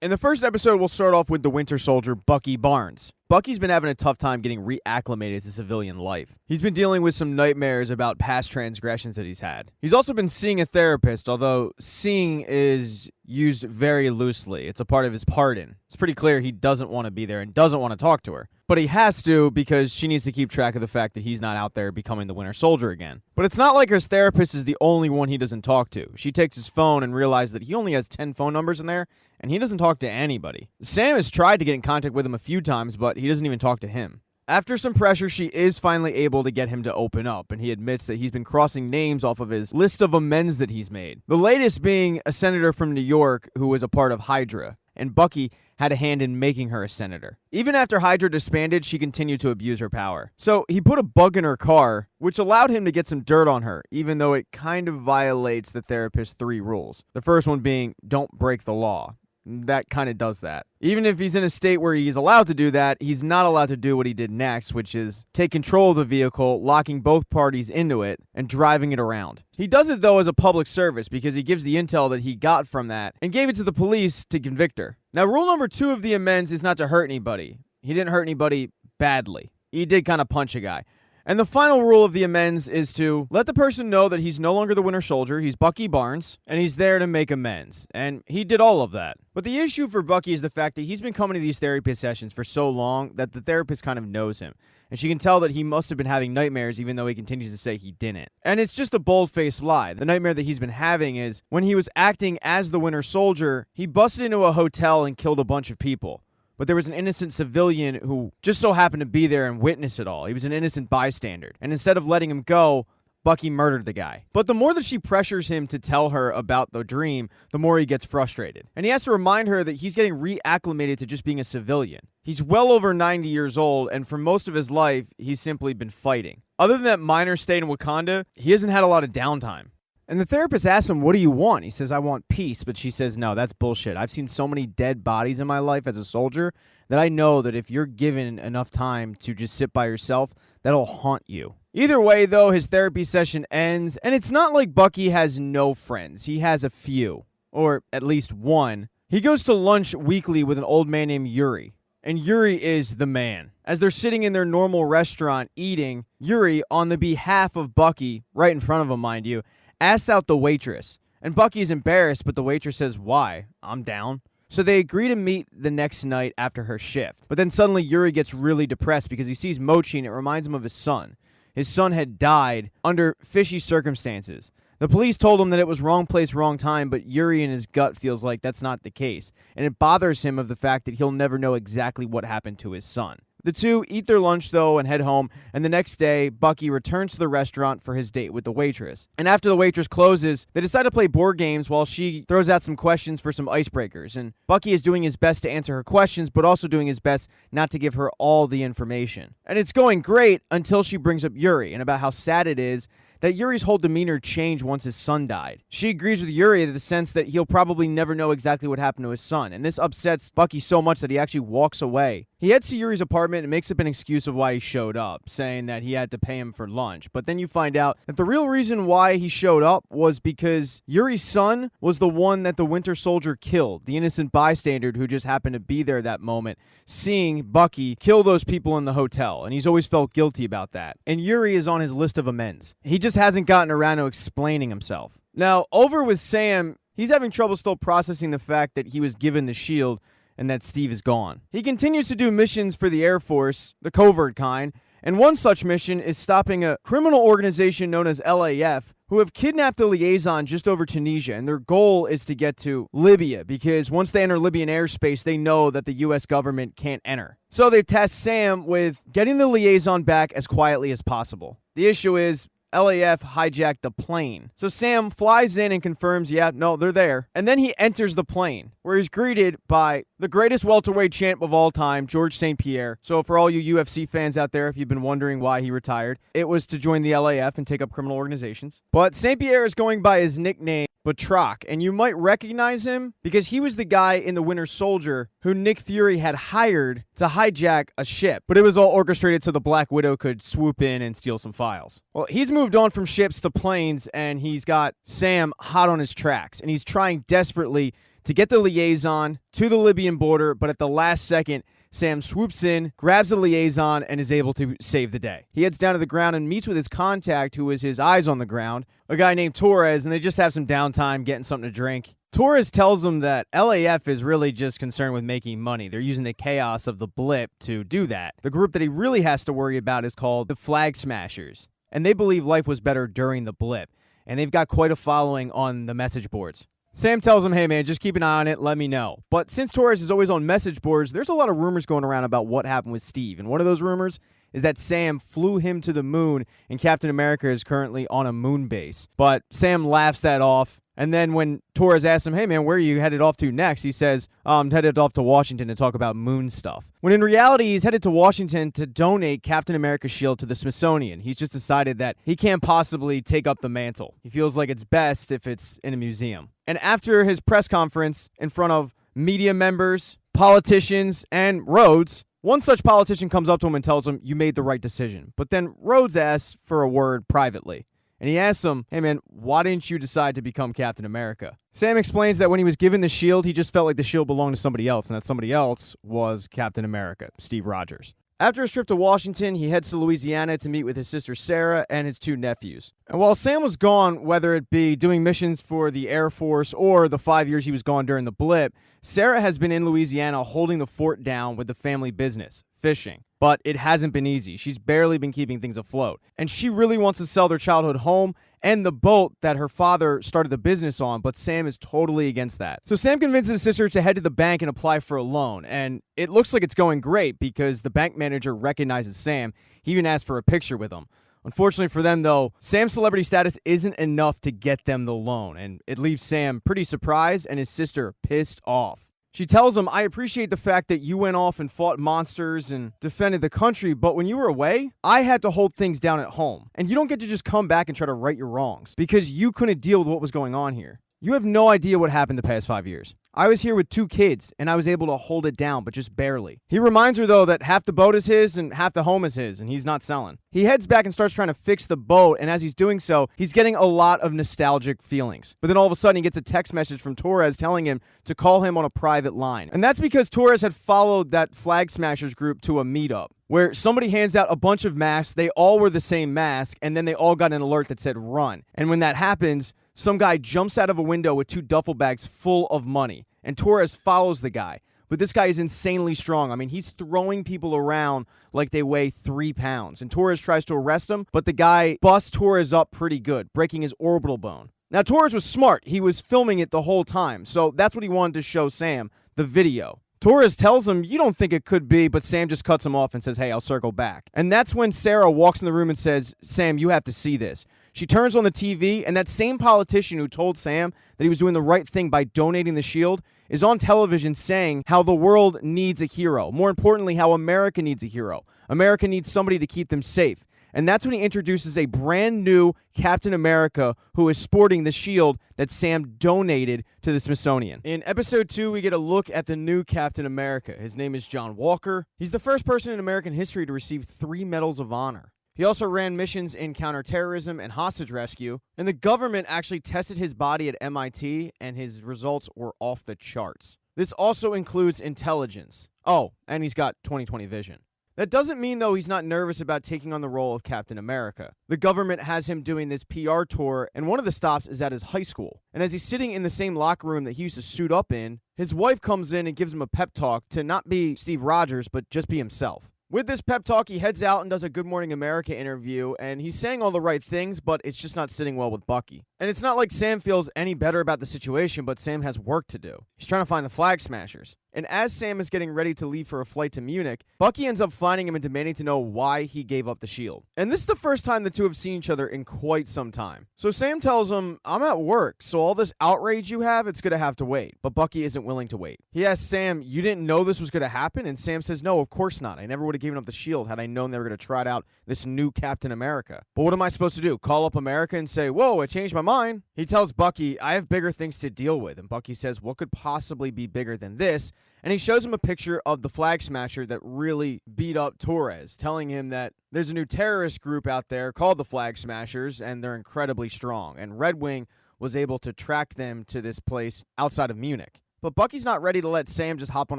In the first episode, we'll start off with the Winter Soldier, Bucky Barnes. Bucky's been having a tough time getting reacclimated to civilian life. He's been dealing with some nightmares about past transgressions that he's had. He's also been seeing a therapist, although seeing is used very loosely. It's a part of his pardon. It's pretty clear he doesn't want to be there and doesn't want to talk to her. But he has to because she needs to keep track of the fact that he's not out there becoming the Winter Soldier again. But it's not like his therapist is the only one he doesn't talk to. She takes his phone and realizes that he only has 10 phone numbers in there, and he doesn't talk to anybody. Sam has tried to get in contact with him a few times, but he doesn't even talk to him. After some pressure, she is finally able to get him to open up, and he admits that he's been crossing names off of his list of amends that he's made. The latest being a senator from New York who was a part of Hydra, and Bucky had a hand in making her a senator. Even after Hydra disbanded, she continued to abuse her power. So he put a bug in her car, which allowed him to get some dirt on her, even though it kind of violates the therapist's 3 rules. The first one being, don't break the law. That kind of does that. Even if he's in a state where he's allowed to do that, he's not allowed to do what he did next, which is take control of the vehicle, locking both parties into it, and driving it around. He does it, though, as a public service because he gives the intel that he got from that and gave it to the police to convict her. Now, rule number 2 of the amends is not to hurt anybody. He didn't hurt anybody badly. He did kind of punch a guy. And the final rule of the amends is to let the person know that he's no longer the Winter Soldier, he's Bucky Barnes, and he's there to make amends. And he did all of that. But the issue for Bucky is the fact that he's been coming to these therapy sessions for so long that the therapist kind of knows him. And she can tell that he must have been having nightmares even though he continues to say he didn't. And it's just a bold-faced lie. The nightmare that he's been having is when he was acting as the Winter Soldier, he busted into a hotel and killed a bunch of people. But there was an innocent civilian who just so happened to be there and witness it all. He was an innocent bystander. And instead of letting him go, Bucky murdered the guy. But the more that she pressures him to tell her about the dream, the more he gets frustrated. And he has to remind her that he's getting reacclimated to just being a civilian. He's well over 90 years old, and for most of his life, he's simply been fighting. Other than that minor stay in Wakanda, he hasn't had a lot of downtime. And the therapist asks him, what do you want? He says, I want peace. But she says, no, that's bullshit. I've seen so many dead bodies in my life as a soldier that I know that if you're given enough time to just sit by yourself, that'll haunt you. Either way, though, his therapy session ends, and it's not like Bucky has no friends. He has a few, or at least one. He goes to lunch weekly with an old man named Yuri. And Yuri is the man. As they're sitting in their normal restaurant eating, Yuri, on the behalf of Bucky, right in front of him, mind you, asks out the waitress, and Bucky's embarrassed, but the waitress says, why? I'm down. So they agree to meet the next night after her shift. But then suddenly Yuri gets really depressed because he sees Mochi and it reminds him of his son. His son had died under fishy circumstances. The police told him that it was wrong place, wrong time, but Yuri in his gut feels like that's not the case. And it bothers him of the fact that he'll never know exactly what happened to his son. The two eat their lunch, though, and head home, and the next day, Bucky returns to the restaurant for his date with the waitress. And after the waitress closes, they decide to play board games while she throws out some questions for some icebreakers. And Bucky is doing his best to answer her questions, but also doing his best not to give her all the information. And it's going great until she brings up Yuri and about how sad it is that Yuri's whole demeanor changed once his son died. She agrees with Yuri in the sense that he'll probably never know exactly what happened to his son, and this upsets Bucky so much that he actually walks away. He heads to Yuri's apartment and makes up an excuse of why he showed up, saying that he had to pay him for lunch. But then you find out that the real reason why he showed up was because Yuri's son was the one that the Winter Soldier killed, the innocent bystander who just happened to be there that moment, seeing Bucky kill those people in the hotel, and he's always felt guilty about that. And Yuri is on his list of amends. He just hasn't gotten around to explaining himself. Now, over with Sam, he's having trouble still processing the fact that he was given the shield and that Steve is gone. He continues to do missions for the Air Force, the covert kind, and one such mission is stopping a criminal organization known as LAF who have kidnapped a liaison just over Tunisia, and their goal is to get to Libya because once they enter Libyan airspace, they know that the U.S. government can't enter. So they've tasked Sam with getting the liaison back as quietly as possible. The issue is LAF hijacked the plane. So Sam flies in and confirms, yeah, no, they're there. And then he enters the plane, where he's greeted by the greatest welterweight champ of all time, George St. Pierre. So for all you UFC fans out there, if you've been wondering why he retired, it was to join the LAF and take up criminal organizations. But St. Pierre is going by his nickname, Batroc, and you might recognize him because he was the guy in The Winter Soldier who Nick Fury had hired to hijack a ship, but it was all orchestrated so the Black Widow could swoop in and steal some files. Well, he's moved on from ships to planes, and he's got Sam hot on his tracks, and he's trying desperately to get the liaison to the Libyan border, but at the last second, Sam swoops in, grabs the liaison, and is able to save the day. He heads down to the ground and meets with his contact, who is his eyes on the ground, a guy named Torres, and they just have some downtime getting something to drink. Torres tells him that LAF is really just concerned with making money. They're using the chaos of the blip to do that. The group that he really has to worry about is called the Flag Smashers, and they believe life was better during the blip, and they've got quite a following on the message boards. Sam tells him, hey man, just keep an eye on it, let me know. But since Torres is always on message boards, there's a lot of rumors going around about what happened with Steve. And one of those rumors is that Sam flew him to the moon and Captain America is currently on a moon base. But Sam laughs that off. And then when Torres asks him, hey man, where are you headed off to next? He says, I'm headed off to Washington to talk about moon stuff. When in reality, he's headed to Washington to donate Captain America's shield to the Smithsonian. He's just decided that he can't possibly take up the mantle. He feels like it's best if it's in a museum. And after his press conference in front of media members, politicians, and Rhodes, one such politician comes up to him and tells him, you made the right decision. But then Rhodes asks for a word privately. And he asks him, hey man, why didn't you decide to become Captain America? Sam explains that when he was given the shield, he just felt like the shield belonged to somebody else, and that somebody else was Captain America, Steve Rogers. After his trip to Washington, he heads to Louisiana to meet with his sister Sarah and his 2 nephews. And while Sam was gone, whether it be doing missions for the Air Force or the 5 years he was gone during the blip, Sarah has been in Louisiana holding the fort down with the family business, fishing. But it hasn't been easy. She's barely been keeping things afloat. And she really wants to sell their childhood home and the boat that her father started the business on, but Sam is totally against that. So Sam convinces his sister to head to the bank and apply for a loan. And it looks like it's going great because the bank manager recognizes Sam. He even asks for a picture with him. Unfortunately for them, though, Sam's celebrity status isn't enough to get them the loan, and it leaves Sam pretty surprised and his sister pissed off. She tells him, I appreciate the fact that you went off and fought monsters and defended the country, but when you were away, I had to hold things down at home. And you don't get to just come back and try to right your wrongs because you couldn't deal with what was going on here. You have no idea what happened the past 5 years. I was here with 2 kids, and I was able to hold it down, but just barely. He reminds her, though, that half the boat is his and half the home is his, and he's not selling. He heads back and starts trying to fix the boat, and as he's doing so, he's getting a lot of nostalgic feelings. But then all of a sudden, he gets a text message from Torres telling him to call him on a private line. And that's because Torres had followed that Flag Smashers group to a meetup, where somebody hands out a bunch of masks, they all were the same mask, and then they all got an alert that said, run. And when that happens, some guy jumps out of a window with 2 duffel bags full of money, and Torres follows the guy. But this guy is insanely strong. I mean, he's throwing people around like they weigh 3 pounds. And Torres tries to arrest him, but the guy busts Torres up pretty good, breaking his orbital bone. Now, Torres was smart. He was filming it the whole time, so that's what he wanted to show Sam, the video. Torres tells him, you don't think it could be, but Sam just cuts him off and says, hey, I'll circle back. And that's when Sarah walks in the room and says, Sam, you have to see this. She turns on the TV, and that same politician who told Sam that he was doing the right thing by donating the shield is on television saying how the world needs a hero. More importantly, how America needs a hero. America needs somebody to keep them safe. And that's when he introduces a brand new Captain America who is sporting the shield that Sam donated to the Smithsonian. In episode 2, we get a look at the new Captain America. His name is John Walker. He's the first person in American history to receive 3 medals of honor. He also ran missions in counterterrorism and hostage rescue, and the government actually tested his body at MIT, and his results were off the charts. This also includes intelligence. Oh, and he's got 20/20 vision. That doesn't mean, though, he's not nervous about taking on the role of Captain America. The government has him doing this PR tour, and one of the stops is at his high school. And as he's sitting in the same locker room that he used to suit up in, his wife comes in and gives him a pep talk to not be Steve Rogers, but just be himself. With this pep talk, he heads out and does a Good Morning America interview, and he's saying all the right things, but it's just not sitting well with Bucky. And it's not like Sam feels any better about the situation, but Sam has work to do. He's trying to find the Flag Smashers. And as Sam is getting ready to leave for a flight to Munich, Bucky ends up finding him and demanding to know why he gave up the shield. And this is the first time the two have seen each other in quite some time. So Sam tells him, I'm at work, so all this outrage you have, it's going to have to wait. But Bucky isn't willing to wait. He asks Sam, you didn't know this was going to happen? And Sam says, no, of course not. I never would have given up the shield had I known they were going to trot out this new Captain America. But what am I supposed to do? Call up America and say, whoa, I changed my mind? He tells Bucky, I have bigger things to deal with. And Bucky says, what could possibly be bigger than this? And he shows him a picture of the Flag Smasher that really beat up Torres, telling him that there's a new terrorist group out there called the Flag Smashers, and they're incredibly strong. And Red Wing was able to track them to this place outside of Munich. but Bucky's not ready to let Sam just hop on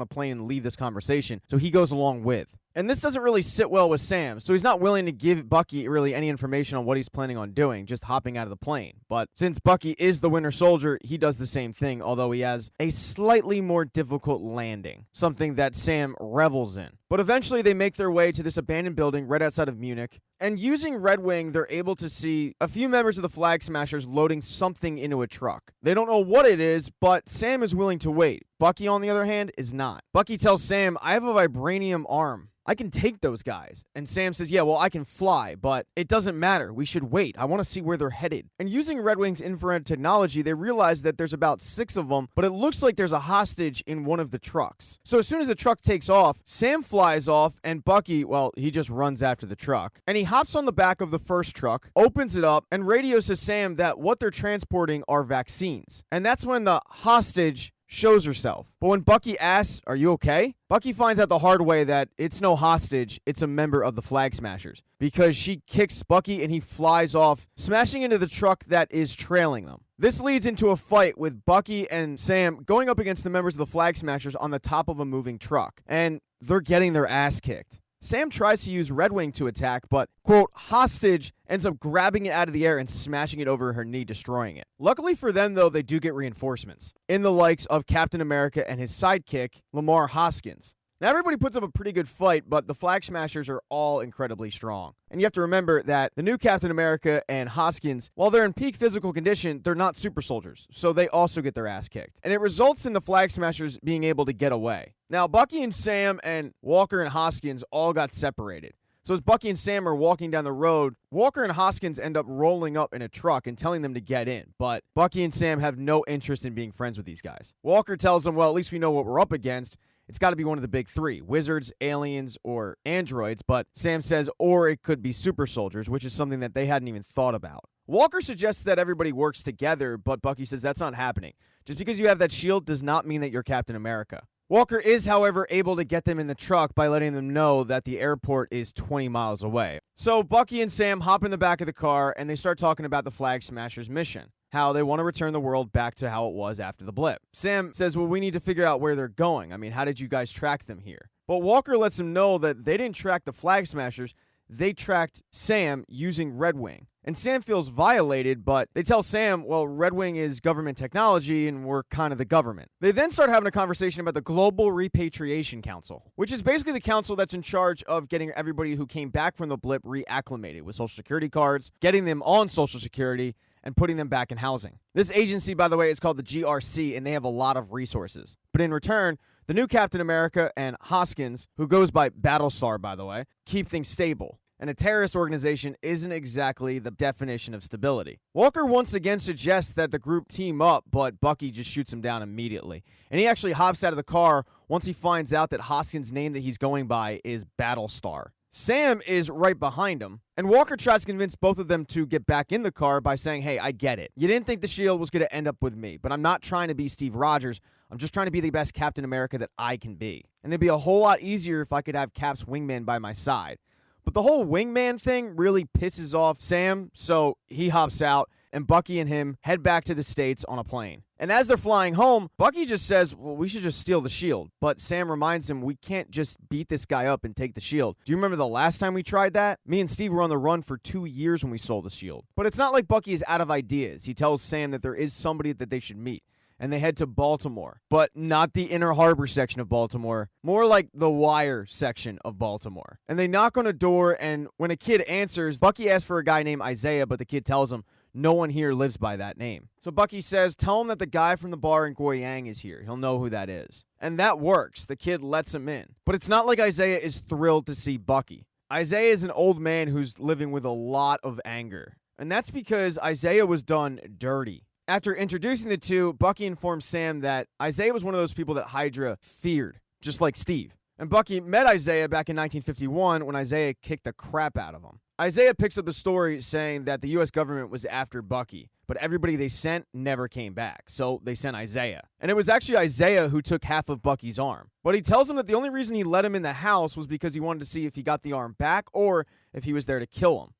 a plane and leave this conversation, so he goes along with. And this doesn't really sit well with Sam, so he's not willing to give Bucky really any information on what he's planning on doing, just hopping out of the plane. But since Bucky is the Winter Soldier, he does the same thing, although he has a slightly more difficult landing, something that Sam revels in. But eventually they make their way to this abandoned building right outside of Munich, and using Red Wing, they're able to see a few members of the Flag Smashers loading something into a truck. They don't know what it is, but Sam is willing to wait. Bucky, on the other hand, is not. Bucky tells Sam, "I have a vibranium arm. I can take those guys." And Sam says, "Yeah, well, I can fly, but it doesn't matter. We should wait. I want to see where they're headed." And using Red Wing's infrared technology, they realize that there's about 6 of them, but it looks like there's a hostage in one of the trucks. So as soon as the truck takes off, Sam flies off, and Bucky, well, he just runs after the truck. And he hops on the back of the first truck, opens it up, and radios to Sam that what they're transporting are vaccines. And that's when the hostage shows herself. But when Bucky asks, "Are you okay?" Bucky finds out the hard way that it's no hostage, it's a member of the Flag Smashers, because she kicks Bucky and he flies off, smashing into the truck that is trailing them. This leads into a fight with Bucky and Sam going up against the members of the Flag Smashers on the top of a moving truck, and they're getting their ass kicked. Sam tries to use Red Wing to attack, but, quote, hostage ends up grabbing it out of the air and smashing it over her knee, destroying it. Luckily for them, though, they do get reinforcements in the likes of Captain America and his sidekick, Lamar Hoskins. Now, everybody puts up a pretty good fight, but the Flag Smashers are all incredibly strong. And you have to remember that the new Captain America and Hoskins, while they're in peak physical condition, they're not super soldiers, so they also get their ass kicked. And it results in the Flag Smashers being able to get away. Now, Bucky and Sam and Walker and Hoskins all got separated. So as Bucky and Sam are walking down the road, Walker and Hoskins end up rolling up in a truck and telling them to get in. But Bucky and Sam have no interest in being friends with these guys. Walker tells them, well, at least we know what we're up against. It's got to be one of the big 3, wizards, aliens, or androids, but Sam says, or it could be super soldiers, which is something that they hadn't even thought about. Walker suggests that everybody works together, but Bucky says that's not happening. Just because you have that shield does not mean that you're Captain America. Walker is, however, able to get them in the truck by letting them know that the airport is 20 miles away. So Bucky and Sam hop in the back of the car, and they start talking about the Flag Smashers' mission. How they want to return the world back to how it was after the blip. Sam says, well, we need to figure out where they're going. I mean, how did you guys track them here? But Walker lets him know that they didn't track the Flag Smashers. They tracked Sam using Red Wing. And Sam feels violated, but they tell Sam, well, Red Wing is government technology and we're kind of the government. They then start having a conversation about the Global Repatriation Council, which is basically the council that's in charge of getting everybody who came back from the blip reacclimated with Social Security cards, getting them on Social Security, and putting them back in housing. This agency, by the way, is called the GRC, and they have a lot of resources. But in return, the new Captain America and Hoskins, who goes by Battlestar, by the way, keep things stable. And a terrorist organization isn't exactly the definition of stability. Walker once again suggests that the group team up, but Bucky just shoots him down immediately. And he actually hops out of the car once he finds out that Hoskins' name that he's going by is Battlestar. Sam is right behind him, and Walker tries to convince both of them to get back in the car by saying, hey, I get it. You didn't think the shield was going to end up with me, but I'm not trying to be Steve Rogers. I'm just trying to be the best Captain America that I can be. And it'd be a whole lot easier if I could have Cap's wingman by my side. But the whole wingman thing really pisses off Sam, so he hops out, and Bucky and him head back to the States on a plane. And as they're flying home, Bucky just says, well, we should just steal the shield. But Sam reminds him, we can't just beat this guy up and take the shield. Do you remember the last time we tried that? Me and Steve were on the run for 2 years when we stole the shield. But it's not like Bucky is out of ideas. He tells Sam that there is somebody that they should meet. And they head to Baltimore, but not the Inner Harbor section of Baltimore, more like the Wire section of Baltimore. And they knock on a door, and when a kid answers, Bucky asks for a guy named Isaiah, but the kid tells him, no one here lives by that name. So Bucky says, tell him that the guy from the bar in Goyang is here. He'll know who that is. And that works. The kid lets him in. But it's not like Isaiah is thrilled to see Bucky. Isaiah is an old man who's living with a lot of anger. And that's because Isaiah was done dirty. After introducing the two, Bucky informs Sam that Isaiah was one of those people that Hydra feared, just like Steve. And Bucky met Isaiah back in 1951 when Isaiah kicked the crap out of him. Isaiah picks up the story saying that the U.S. government was after Bucky, but everybody they sent never came back, so they sent Isaiah. And it was actually Isaiah who took half of Bucky's arm. But he tells him that the only reason he let him in the house was because he wanted to see if he got the arm back or if he was there to kill him.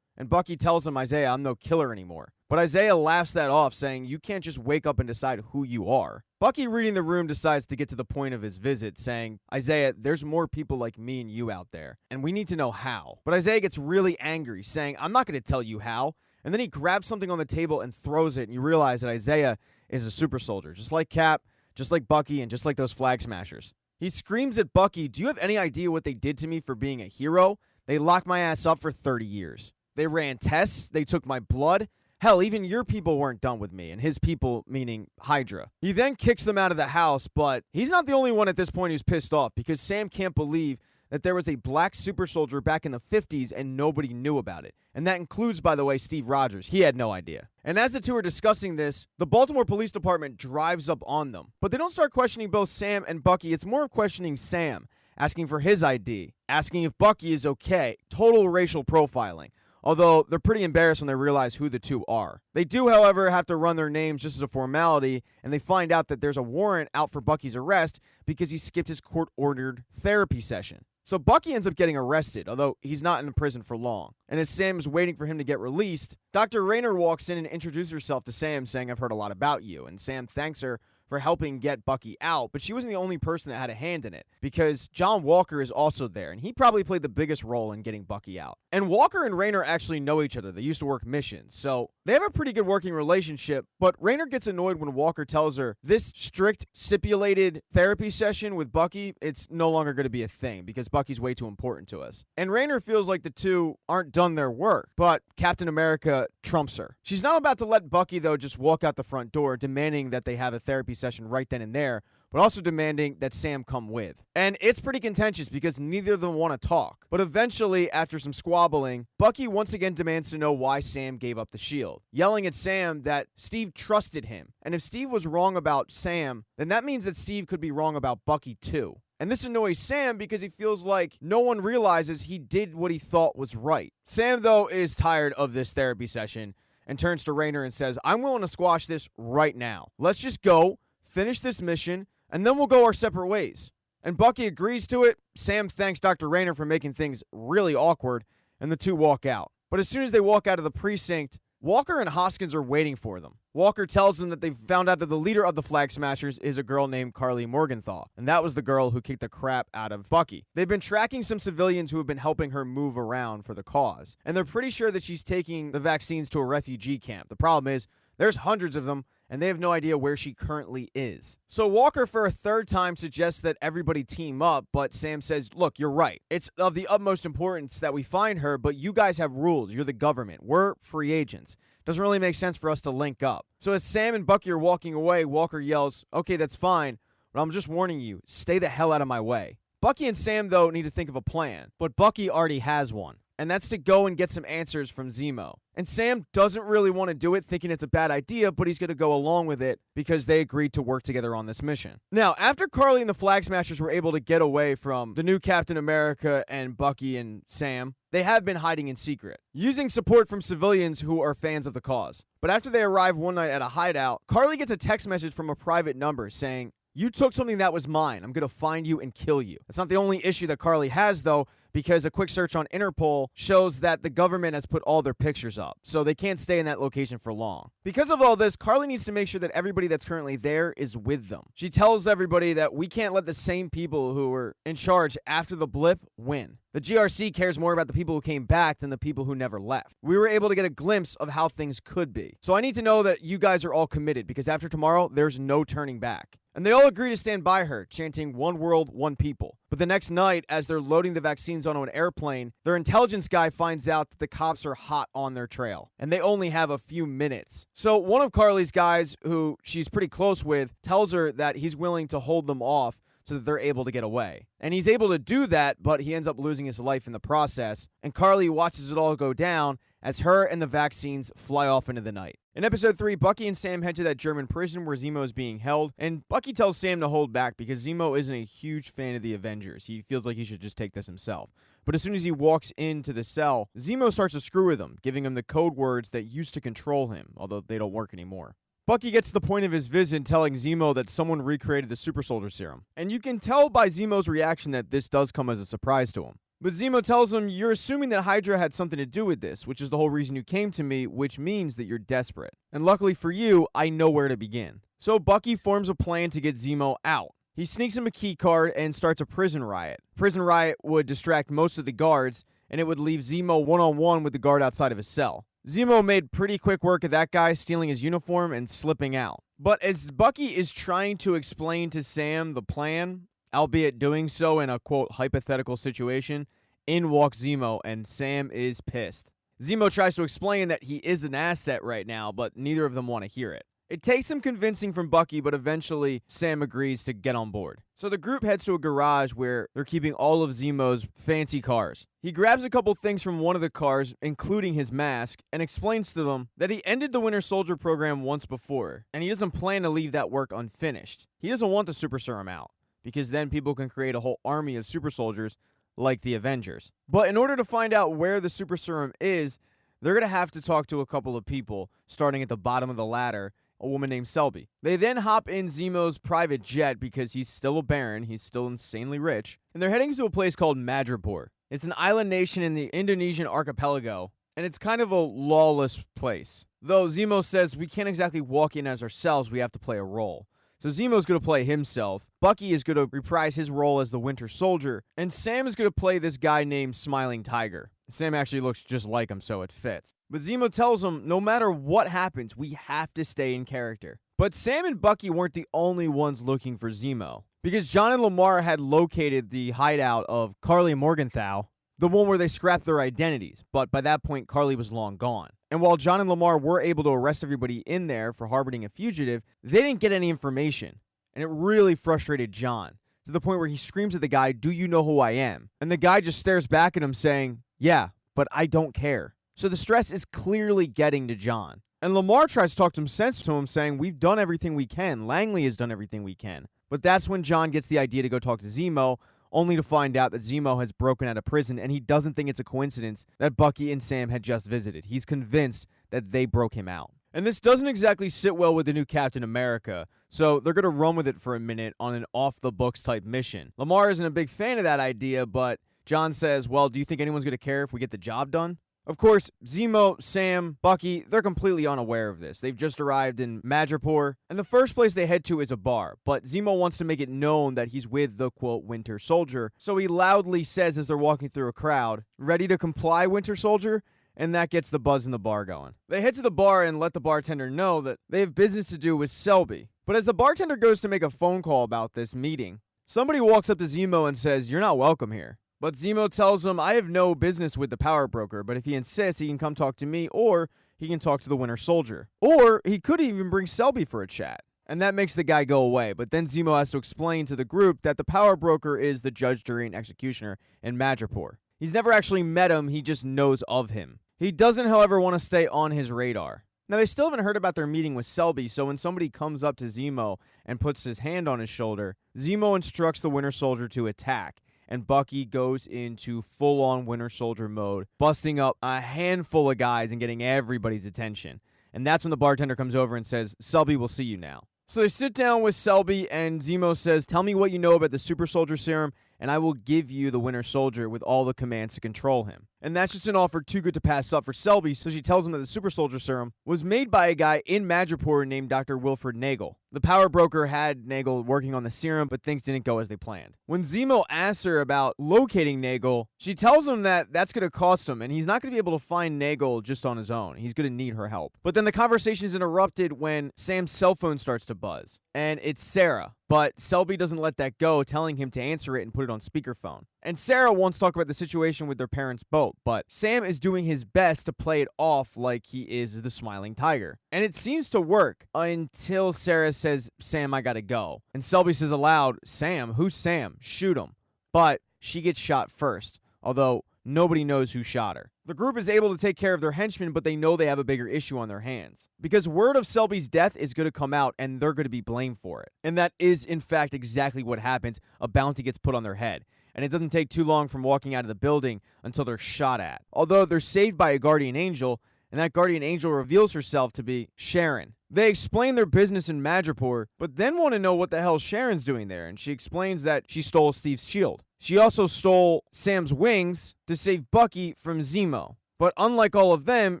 And Bucky tells him, Isaiah, I'm no killer anymore. But Isaiah laughs that off, saying you can't just wake up and decide who you are. Bucky, reading the room, decides to get to the point of his visit, saying, Isaiah, there's more people like me and you out there, and we need to know how. But Isaiah gets really angry, saying, I'm not going to tell you how. And then he grabs something on the table and throws it, and you realize that Isaiah is a super soldier, just like Cap, just like Bucky, and just like those flag smashers. He screams at Bucky, do you have any idea what they did to me for being a hero? They locked my ass up for 30 years. They ran tests, they took my blood. Hell, even your people weren't done with me, and his people meaning Hydra. He then kicks them out of the house, but he's not the only one at this point who's pissed off, because Sam can't believe that there was a black super soldier back in the 50s and nobody knew about it. And that includes, by the way, Steve Rogers. He had no idea. And as the two are discussing this, the Baltimore Police Department drives up on them. But they don't start questioning both Sam and Bucky. It's more of questioning Sam, asking for his ID, asking if Bucky is okay. Total racial profiling. Although they're pretty embarrassed when they realize who the two are. They do, however, have to run their names just as a formality, and they find out that there's a warrant out for Bucky's arrest because he skipped his court-ordered therapy session. So Bucky ends up getting arrested, although he's not in prison for long. And as Sam is waiting for him to get released, Dr. Rayner walks in and introduces herself to Sam, saying, I've heard a lot about you. And Sam thanks her for helping get Bucky out, but she wasn't the only person that had a hand in it, because John Walker is also there, and he probably played the biggest role in getting Bucky out. And Walker and Rayner actually know each other. They used to work missions, so they have a pretty good working relationship, but Rayner gets annoyed when Walker tells her this strict, stipulated therapy session with Bucky, it's no longer going to be a thing, because Bucky's way too important to us. And Rayner feels like the two aren't done their work, but Captain America trumps her. She's not about to let Bucky, though, just walk out the front door, demanding that they have a therapy session right then and there, but also demanding that Sam come with. And it's pretty contentious because neither of them want to talk. But eventually, after some squabbling, Bucky once again demands to know why Sam gave up the shield, yelling at Sam that Steve trusted him. And if Steve was wrong about Sam, then that means that Steve could be wrong about Bucky too. And this annoys Sam because he feels like no one realizes he did what he thought was right. Sam, though, is tired of this therapy session and turns to Rayner and says, I'm willing to squash this right now. Let's just go, finish this mission, and then we'll go our separate ways. And Bucky agrees to it. Sam thanks Dr. Rayner for making things really awkward, and the two walk out. But as soon as they walk out of the precinct, Walker and Hoskins are waiting for them. Walker tells them that they've found out that the leader of the Flag Smashers is a girl named Carly Morgenthau, and that was the girl who kicked the crap out of Bucky. They've been tracking some civilians who have been helping her move around for the cause, and they're pretty sure that she's taking the vaccines to a refugee camp. The problem is, there's hundreds of them, and they have no idea where she currently is. So Walker, for a third time, suggests that everybody team up, but Sam says, look, you're right. It's of the utmost importance that we find her, but you guys have rules. You're the government. We're free agents. Doesn't really make sense for us to link up. So as Sam and Bucky are walking away, Walker yells, okay, that's fine, but I'm just warning you, stay the hell out of my way. Bucky and Sam, though, need to think of a plan, but Bucky already has one. And that's to go and get some answers from Zemo. And Sam doesn't really want to do it, thinking it's a bad idea, but he's going to go along with it because they agreed to work together on this mission. Now, after Carly and the Flag Smashers were able to get away from the new Captain America and Bucky and Sam, they have been hiding in secret, using support from civilians who are fans of the cause. But after they arrive one night at a hideout, Carly gets a text message from a private number saying, you took something that was mine. I'm going to find you and kill you. That's not the only issue that Carly has, though, because a quick search on Interpol shows that the government has put all their pictures up, so they can't stay in that location for long. Because of all this, Carly needs to make sure that everybody that's currently there is with them. She tells everybody that we can't let the same people who were in charge after the blip win. The GRC cares more about the people who came back than the people who never left. We were able to get a glimpse of how things could be. So I need to know that you guys are all committed, because after tomorrow, there's no turning back. And they all agree to stand by her, chanting one world, one people. But the next night, as they're loading the vaccines onto an airplane, their intelligence guy finds out that the cops are hot on their trail, and they only have a few minutes. So one of Carly's guys, who she's pretty close with, tells her that he's willing to hold them off so that they're able to get away. And he's able to do that, but he ends up losing his life in the process. And Carly watches it all go down as her and the vaccines fly off into the night. In episode 3, Bucky and Sam head to that German prison where Zemo is being held, and Bucky tells Sam to hold back because Zemo isn't a huge fan of the Avengers. He feels like he should just take this himself. But as soon as he walks into the cell, Zemo starts to screw with him, giving him the code words that used to control him, although they don't work anymore. Bucky gets to the point of his visit telling Zemo that someone recreated the super soldier serum. And you can tell by Zemo's reaction that this does come as a surprise to him. But Zemo tells him, you're assuming that Hydra had something to do with this, which is the whole reason you came to me, which means that you're desperate. And luckily for you, I know where to begin. So Bucky forms a plan to get Zemo out. He sneaks him a key card and starts a prison riot. Prison riot would distract most of the guards, and it would leave Zemo one-on-one with the guard outside of his cell. Zemo made pretty quick work of that guy stealing his uniform and slipping out. But as Bucky is trying to explain to Sam the plan, albeit doing so in a, quote, hypothetical situation, in walks Zemo, and Sam is pissed. Zemo tries to explain that he is an asset right now, but neither of them want to hear it. It takes some convincing from Bucky, but eventually Sam agrees to get on board. So the group heads to a garage where they're keeping all of Zemo's fancy cars. He grabs a couple things from one of the cars, including his mask, and explains to them that he ended the Winter Soldier program once before, and he doesn't plan to leave that work unfinished. He doesn't want the super serum out, because then people can create a whole army of super soldiers like the Avengers. But in order to find out where the super serum is, they're going to have to talk to a couple of people, starting at the bottom of the ladder, a woman named Selby. They then hop in Zemo's private jet because he's still a baron, he's still insanely rich, and they're heading to a place called Madripoor. It's an island nation in the Indonesian archipelago, and it's kind of a lawless place. Though Zemo says we can't exactly walk in as ourselves, we have to play a role. So Zemo's going to play himself, Bucky is going to reprise his role as the Winter Soldier, and Sam is going to play this guy named Smiling Tiger. Sam actually looks just like him, so it fits. But Zemo tells him, no matter what happens, we have to stay in character. But Sam and Bucky weren't the only ones looking for Zemo, because John and Lamar had located the hideout of Carly Morgenthau, the one where they scrapped their identities, but by that point, Carly was long gone. And while John and Lamar were able to arrest everybody in there for harboring a fugitive, they didn't get any information, and it really frustrated John, to the point where he screams at the guy, "Do you know who I am?" And the guy just stares back at him saying, "Yeah, but I don't care." So the stress is clearly getting to John. And Lamar tries to talk some sense to him, saying, we've done everything we can. Langley has done everything we can. But that's when John gets the idea to go talk to Zemo, only to find out that Zemo has broken out of prison, and he doesn't think it's a coincidence that Bucky and Sam had just visited. He's convinced that they broke him out. And this doesn't exactly sit well with the new Captain America, so they're going to run with it for a minute on an off-the-books type mission. Lamar isn't a big fan of that idea, but John says, well, do you think anyone's going to care if we get the job done? Of course, Zemo, Sam, Bucky, they're completely unaware of this. They've just arrived in Madripoor, and the first place they head to is a bar. But Zemo wants to make it known that he's with the, quote, Winter Soldier, so he loudly says as they're walking through a crowd, "Ready to comply, Winter Soldier?" And that gets the buzz in the bar going. They head to the bar and let the bartender know that they have business to do with Selby. But as the bartender goes to make a phone call about this meeting, somebody walks up to Zemo and says, "You're not welcome here." But Zemo tells him, I have no business with the power broker, but if he insists, he can come talk to me, or he can talk to the Winter Soldier. Or he could even bring Selby for a chat. And that makes the guy go away. But then Zemo has to explain to the group that the power broker is the judge, jury, and executioner in Madripoor. He's never actually met him, he just knows of him. He doesn't, however, want to stay on his radar. Now, they still haven't heard about their meeting with Selby, so when somebody comes up to Zemo and puts his hand on his shoulder, Zemo instructs the Winter Soldier to attack. And Bucky goes into full-on Winter Soldier mode, busting up a handful of guys and getting everybody's attention. And that's when the bartender comes over and says, Selby will see you now. So they sit down with Selby, and Zemo says, tell me what you know about the Super Soldier Serum, and I will give you the Winter Soldier with all the commands to control him. And that's just an offer too good to pass up for Selby, so she tells him that the Super Soldier Serum was made by a guy in Madripoor named Dr. Wilfred Nagel. The power broker had Nagel working on the serum, but things didn't go as they planned. When Zemo asks her about locating Nagel, she tells him that that's going to cost him, and he's not going to be able to find Nagel just on his own. He's going to need her help. But then the conversation is interrupted when Sam's cell phone starts to buzz, and it's Sarah. But Selby doesn't let that go, telling him to answer it and put it on speakerphone. And Sarah wants to talk about the situation with their parents' boat, but Sam is doing his best to play it off like he is the Smiling Tiger. And it seems to work until Sarah says, Sam, I gotta go. And Selby says aloud, Sam? Who's Sam? Shoot him. But she gets shot first, although nobody knows who shot her. The group is able to take care of their henchmen, but they know they have a bigger issue on their hands. Because word of Selby's death is going to come out, and they're going to be blamed for it. And that is, in fact, exactly what happens. A bounty gets put on their head. And it doesn't take too long from walking out of the building until they're shot at. Although they're saved by a guardian angel, and that guardian angel reveals herself to be Sharon. They explain their business in Madripoor, but then want to know what the hell Sharon's doing there, and she explains that she stole Steve's shield. She also stole Sam's wings to save Bucky from Zemo. But unlike all of them,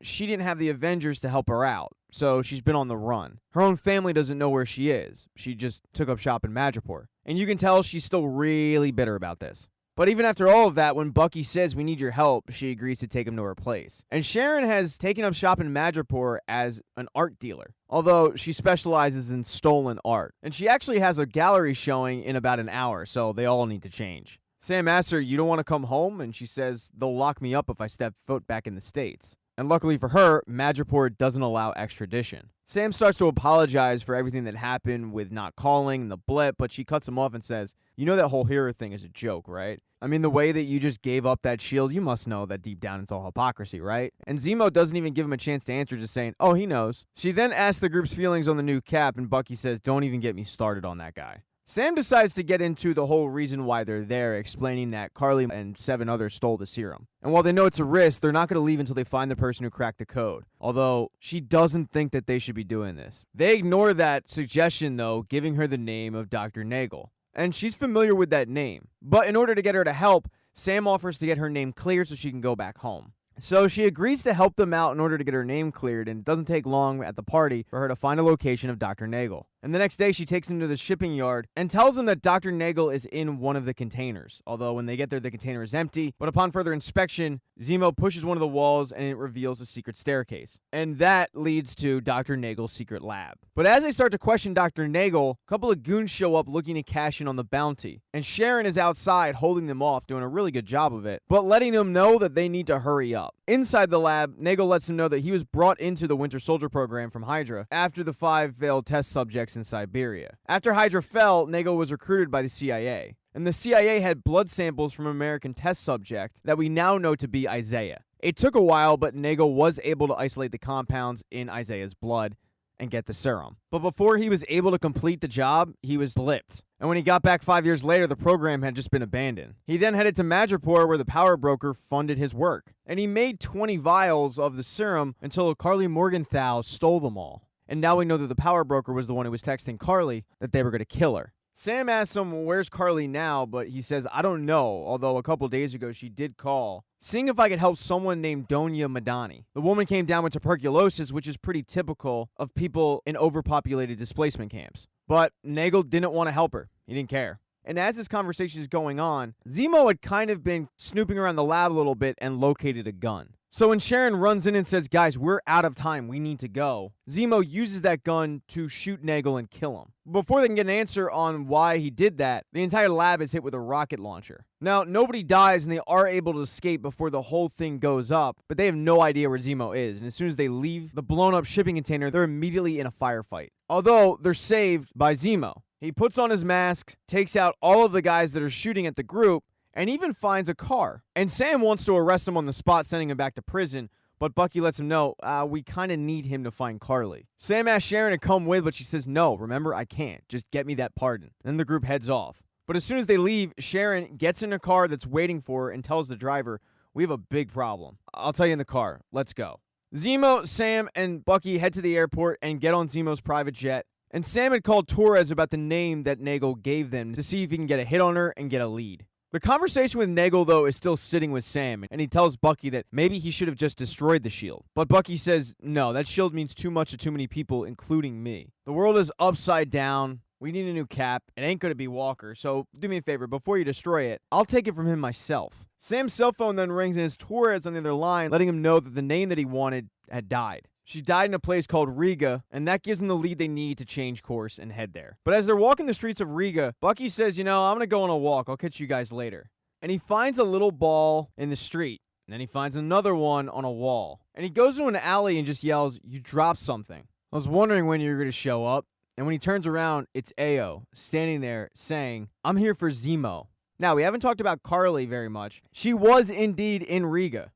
she didn't have the Avengers to help her out, so she's been on the run. Her own family doesn't know where she is. She just took up shop in Madripoor. And you can tell she's still really bitter about this. But even after all of that, when Bucky says we need your help, she agrees to take him to her place. And Sharon has taken up shop in Madripoor as an art dealer, although she specializes in stolen art. And she actually has a gallery showing in about an hour, so they all need to change. Sam asks her, you don't want to come home? And she says, they'll lock me up if I step foot back in the States. And luckily for her, Madripoor doesn't allow extradition. Sam starts to apologize for everything that happened with not calling and the blip, but she cuts him off and says, you know that whole hero thing is a joke, right? I mean, the way that you just gave up that shield, you must know that deep down it's all hypocrisy, right? And Zemo doesn't even give him a chance to answer, just saying, oh, he knows. She then asks the group's feelings on the new Cap, and Bucky says, don't even get me started on that guy. Sam decides to get into the whole reason why they're there, explaining that Carly and 7 others stole the serum. And while they know it's a risk, they're not going to leave until they find the person who cracked the code. Although, she doesn't think that they should be doing this. They ignore that suggestion, though, giving her the name of Dr. Nagel. And she's familiar with that name. But in order to get her to help, Sam offers to get her name cleared so she can go back home. So she agrees to help them out in order to get her name cleared, and it doesn't take long at the party for her to find a location of Dr. Nagel. And the next day, she takes him to the shipping yard and tells him that Dr. Nagel is in one of the containers. Although when they get there, the container is empty. But upon further inspection, Zemo pushes one of the walls and it reveals a secret staircase. And that leads to Dr. Nagel's secret lab. But as they start to question Dr. Nagel, a couple of goons show up looking to cash in on the bounty. And Sharon is outside holding them off, doing a really good job of it, but letting them know that they need to hurry up. Inside the lab, Nagel lets them know that he was brought into the Winter Soldier program from Hydra after the 5 failed test subjects in Siberia. After Hydra fell, Nagel was recruited by the CIA. And the CIA had blood samples from an American test subject that we now know to be Isaiah. It took a while, but Nagel was able to isolate the compounds in Isaiah's blood and get the serum. But before he was able to complete the job, he was blipped. And when he got back 5 years later, the program had just been abandoned. He then headed to Madripoor, where the power broker funded his work. And he made 20 vials of the serum until Carly Morgenthau stole them all. And now we know that the power broker was the one who was texting Carly that they were going to kill her. Sam asks him, well, where's Carly now? But he says, I don't know, although a couple days ago she did call, seeing if I could help someone named Donya Madani. The woman came down with tuberculosis, which is pretty typical of people in overpopulated displacement camps. But Nagel didn't want to help her. He didn't care. And as this conversation is going on, Zemo had kind of been snooping around the lab a little bit and located a gun. So when Sharon runs in and says, guys, we're out of time, we need to go, Zemo uses that gun to shoot Nagel and kill him. Before they can get an answer on why he did that, the entire lab is hit with a rocket launcher. Now, nobody dies and they are able to escape before the whole thing goes up, but they have no idea where Zemo is. And as soon as they leave the blown up shipping container, they're immediately in a firefight. Although they're saved by Zemo. He puts on his mask, takes out all of the guys that are shooting at the group, and even finds a car. And Sam wants to arrest him on the spot, sending him back to prison, but Bucky lets him know, we kind of need him to find Carly. Sam asks Sharon to come with, but she says, no, remember, I can't. Just get me that pardon. Then the group heads off. But as soon as they leave, Sharon gets in a car that's waiting for her and tells the driver, we have a big problem. I'll tell you in the car. Let's go. Zemo, Sam, and Bucky head to the airport and get on Zemo's private jet. And Sam had called Torres about the name that Nagel gave them to see if he can get a hit on her and get a lead. The conversation with Nagel, though, is still sitting with Sam, and he tells Bucky that maybe he should have just destroyed the shield. But Bucky says, no, that shield means too much to too many people, including me. The world is upside down. We need a new Cap. It ain't going to be Walker, so do me a favor. Before you destroy it, I'll take it from him myself. Sam's cell phone then rings, and it's Torres on the other line, letting him know that the name that he wanted had died. She died in a place called Riga, and that gives them the lead they need to change course and head there. But as they're walking the streets of Riga, Bucky says, I'm going to go on a walk. I'll catch you guys later. And he finds a little ball in the street. And then he finds another one on a wall. And he goes to an alley and just yells, you dropped something. I was wondering when you were going to show up. And when he turns around, it's Ao standing there saying, I'm here for Zemo. Now, we haven't talked about Carly very much. She was indeed in Riga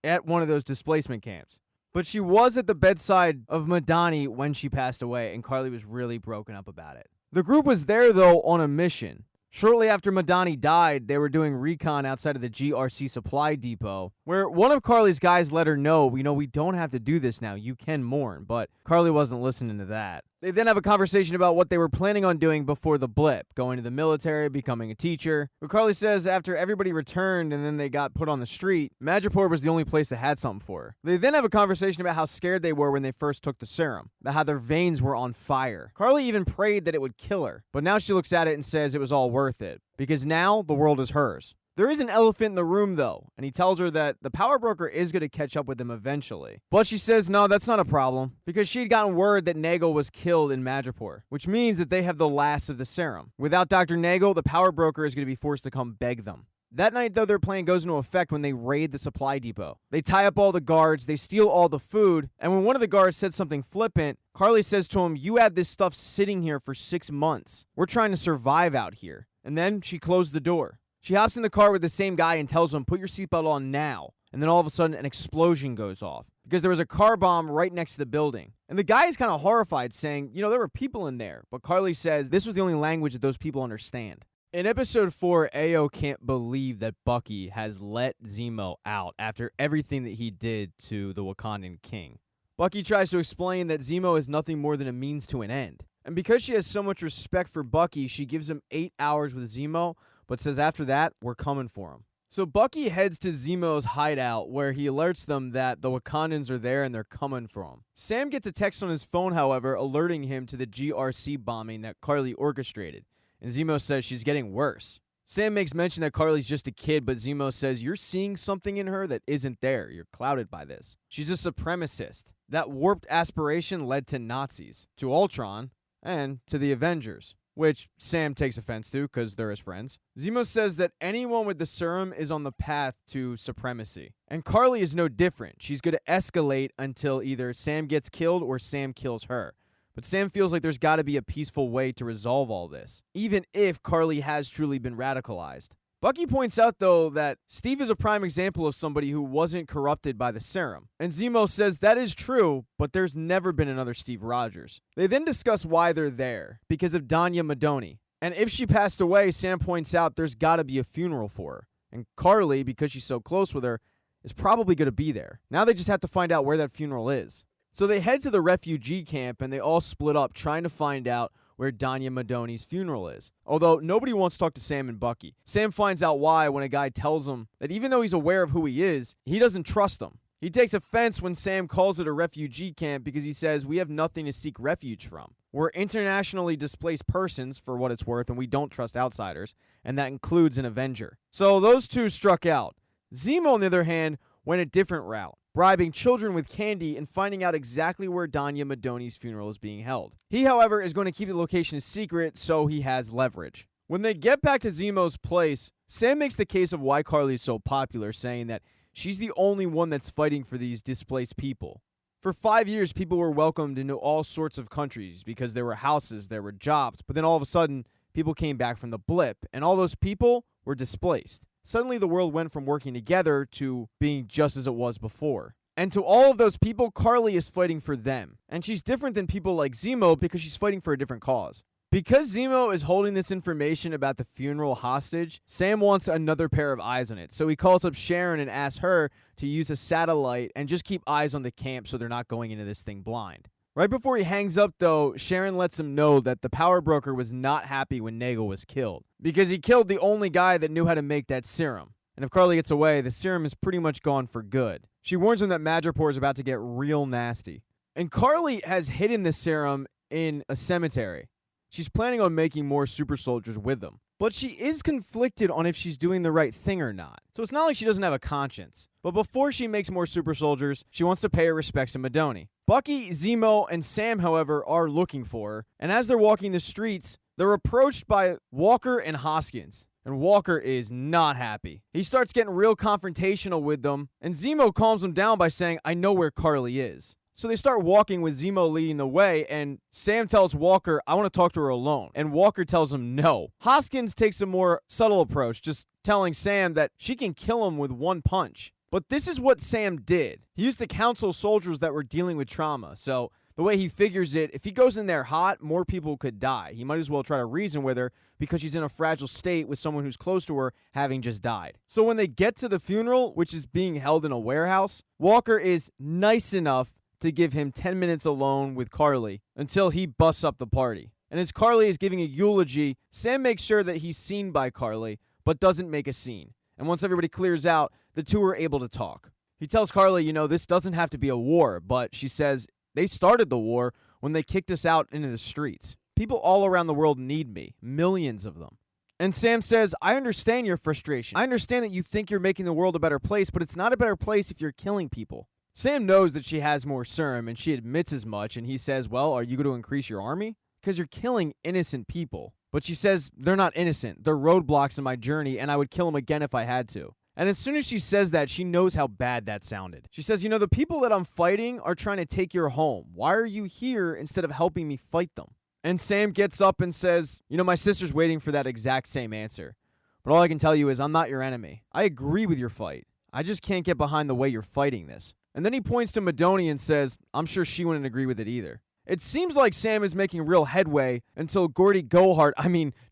at one of those displacement camps. But she was at the bedside of Madani when she passed away, and Carly was really broken up about it. The group was there, though, on a mission. Shortly after Madani died, they were doing recon outside of the GRC supply depot, where one of Carly's guys let her know, we don't have to do this now, you can mourn, but Carly wasn't listening to that. They then have a conversation about what they were planning on doing before the blip, going to the military, becoming a teacher. But Carly says after everybody returned and then they got put on the street, Madripoor was the only place that had something for her. They then have a conversation about how scared they were when they first took the serum, about how their veins were on fire. Carly even prayed that it would kill her, but now she looks at it and says it was all worth it, because now the world is hers. There is an elephant in the room, though, and he tells her that the power broker is going to catch up with him eventually. But she says, no, that's not a problem, because she had gotten word that Nagel was killed in Madripoor, which means that they have the last of the serum. Without Dr. Nagel, the power broker is going to be forced to come beg them. That night, though, their plan goes into effect when they raid the supply depot. They tie up all the guards, they steal all the food, and when one of the guards said something flippant, Carly says to him, you had this stuff sitting here for 6 months. We're trying to survive out here. And then she closed the door. She hops in the car with the same guy and tells him, put your seatbelt on now. And then all of a sudden, an explosion goes off because there was a car bomb right next to the building. And the guy is kind of horrified, saying, there were people in there. But Carly says this was the only language that those people understand. In episode 4, Ayo can't believe that Bucky has let Zemo out after everything that he did to the Wakandan king. Bucky tries to explain that Zemo is nothing more than a means to an end. And because she has so much respect for Bucky, she gives him 8 hours with Zemo, but says after that, we're coming for him. So Bucky heads to Zemo's hideout, where he alerts them that the Wakandans are there and they're coming for him. Sam gets a text on his phone, however, alerting him to the GRC bombing that Carly orchestrated. And Zemo says she's getting worse. Sam makes mention that Carly's just a kid, but Zemo says you're seeing something in her that isn't there. You're clouded by this. She's a supremacist. That warped aspiration led to Nazis, to Ultron, and to the Avengers, which Sam takes offense to because they're his friends. Zemo says that anyone with the serum is on the path to supremacy. And Carly is no different. She's going to escalate until either Sam gets killed or Sam kills her. But Sam feels like there's got to be a peaceful way to resolve all this, even if Carly has truly been radicalized. Bucky points out, though, that Steve is a prime example of somebody who wasn't corrupted by the serum. And Zemo says that is true, but there's never been another Steve Rogers. They then discuss why they're there, because of Danya Madoni. And if she passed away, Sam points out there's got to be a funeral for her. And Carly, because she's so close with her, is probably going to be there. Now they just have to find out where that funeral is. So they head to the refugee camp, and they all split up trying to find out where Danya Madoni's funeral is. Although nobody wants to talk to Sam and Bucky. Sam finds out why when a guy tells him that even though he's aware of who he is, he doesn't trust him. He takes offense when Sam calls it a refugee camp because he says, we have nothing to seek refuge from. We're internationally displaced persons, for what it's worth, and we don't trust outsiders, and that includes an Avenger. So those two struck out. Zemo, on the other hand, went a different route, bribing children with candy and finding out exactly where Danya Madoni's funeral is being held. He, however, is going to keep the location a secret, so he has leverage. When they get back to Zemo's place, Sam makes the case of why Carly is so popular, saying that she's the only one that's fighting for these displaced people. For 5 years, people were welcomed into all sorts of countries because there were houses, there were jobs, but then all of a sudden, people came back from the blip, and all those people were displaced. Suddenly, the world went from working together to being just as it was before. And to all of those people, Carly is fighting for them. And she's different than people like Zemo because she's fighting for a different cause. Because Zemo is holding this information about the funeral hostage, Sam wants another pair of eyes on it. So he calls up Sharon and asks her to use a satellite and just keep eyes on the camp so they're not going into this thing blind. Right before he hangs up, though, Sharon lets him know that the power broker was not happy when Nagel was killed, because he killed the only guy that knew how to make that serum. And if Carly gets away, the serum is pretty much gone for good. She warns him that Madripoor is about to get real nasty. And Carly has hidden the serum in a cemetery. She's planning on making more super soldiers with them. But she is conflicted on if she's doing the right thing or not. So it's not like she doesn't have a conscience. But before she makes more super soldiers, she wants to pay her respects to Madoni. Bucky, Zemo, and Sam, however, are looking for her. And as they're walking the streets, they're approached by Walker and Hoskins. And Walker is not happy. He starts getting real confrontational with them. And Zemo calms him down by saying, I know where Carly is. So they start walking with Zemo leading the way, and Sam tells Walker, I want to talk to her alone. And Walker tells him no. Hoskins takes a more subtle approach, just telling Sam that she can kill him with one punch. But this is what Sam did. He used to counsel soldiers that were dealing with trauma. So the way he figures it, if he goes in there hot, more people could die. He might as well try to reason with her because she's in a fragile state with someone who's close to her having just died. So when they get to the funeral, which is being held in a warehouse, Walker is nice enough to give him 10 minutes alone with Carly until he busts up the party. And as Carly is giving a eulogy, Sam makes sure that he's seen by Carly, but doesn't make a scene. And once everybody clears out, the two are able to talk. He tells Carly, this doesn't have to be a war, but she says, they started the war when they kicked us out into the streets. People all around the world need me, millions of them. And Sam says, I understand your frustration. I understand that you think you're making the world a better place, but it's not a better place if you're killing people. Sam knows that she has more serum, and she admits as much, and he says, well, are you going to increase your army? Because you're killing innocent people. But she says, they're not innocent. They're roadblocks in my journey, and I would kill them again if I had to. And as soon as she says that, she knows how bad that sounded. She says, the people that I'm fighting are trying to take your home. Why are you here instead of helping me fight them? And Sam gets up and says, my sister's waiting for that exact same answer. But all I can tell you is I'm not your enemy. I agree with your fight. I just can't get behind the way you're fighting this. And then he points to Madoni and says, I'm sure she wouldn't agree with it either. It seems like Sam is making real headway until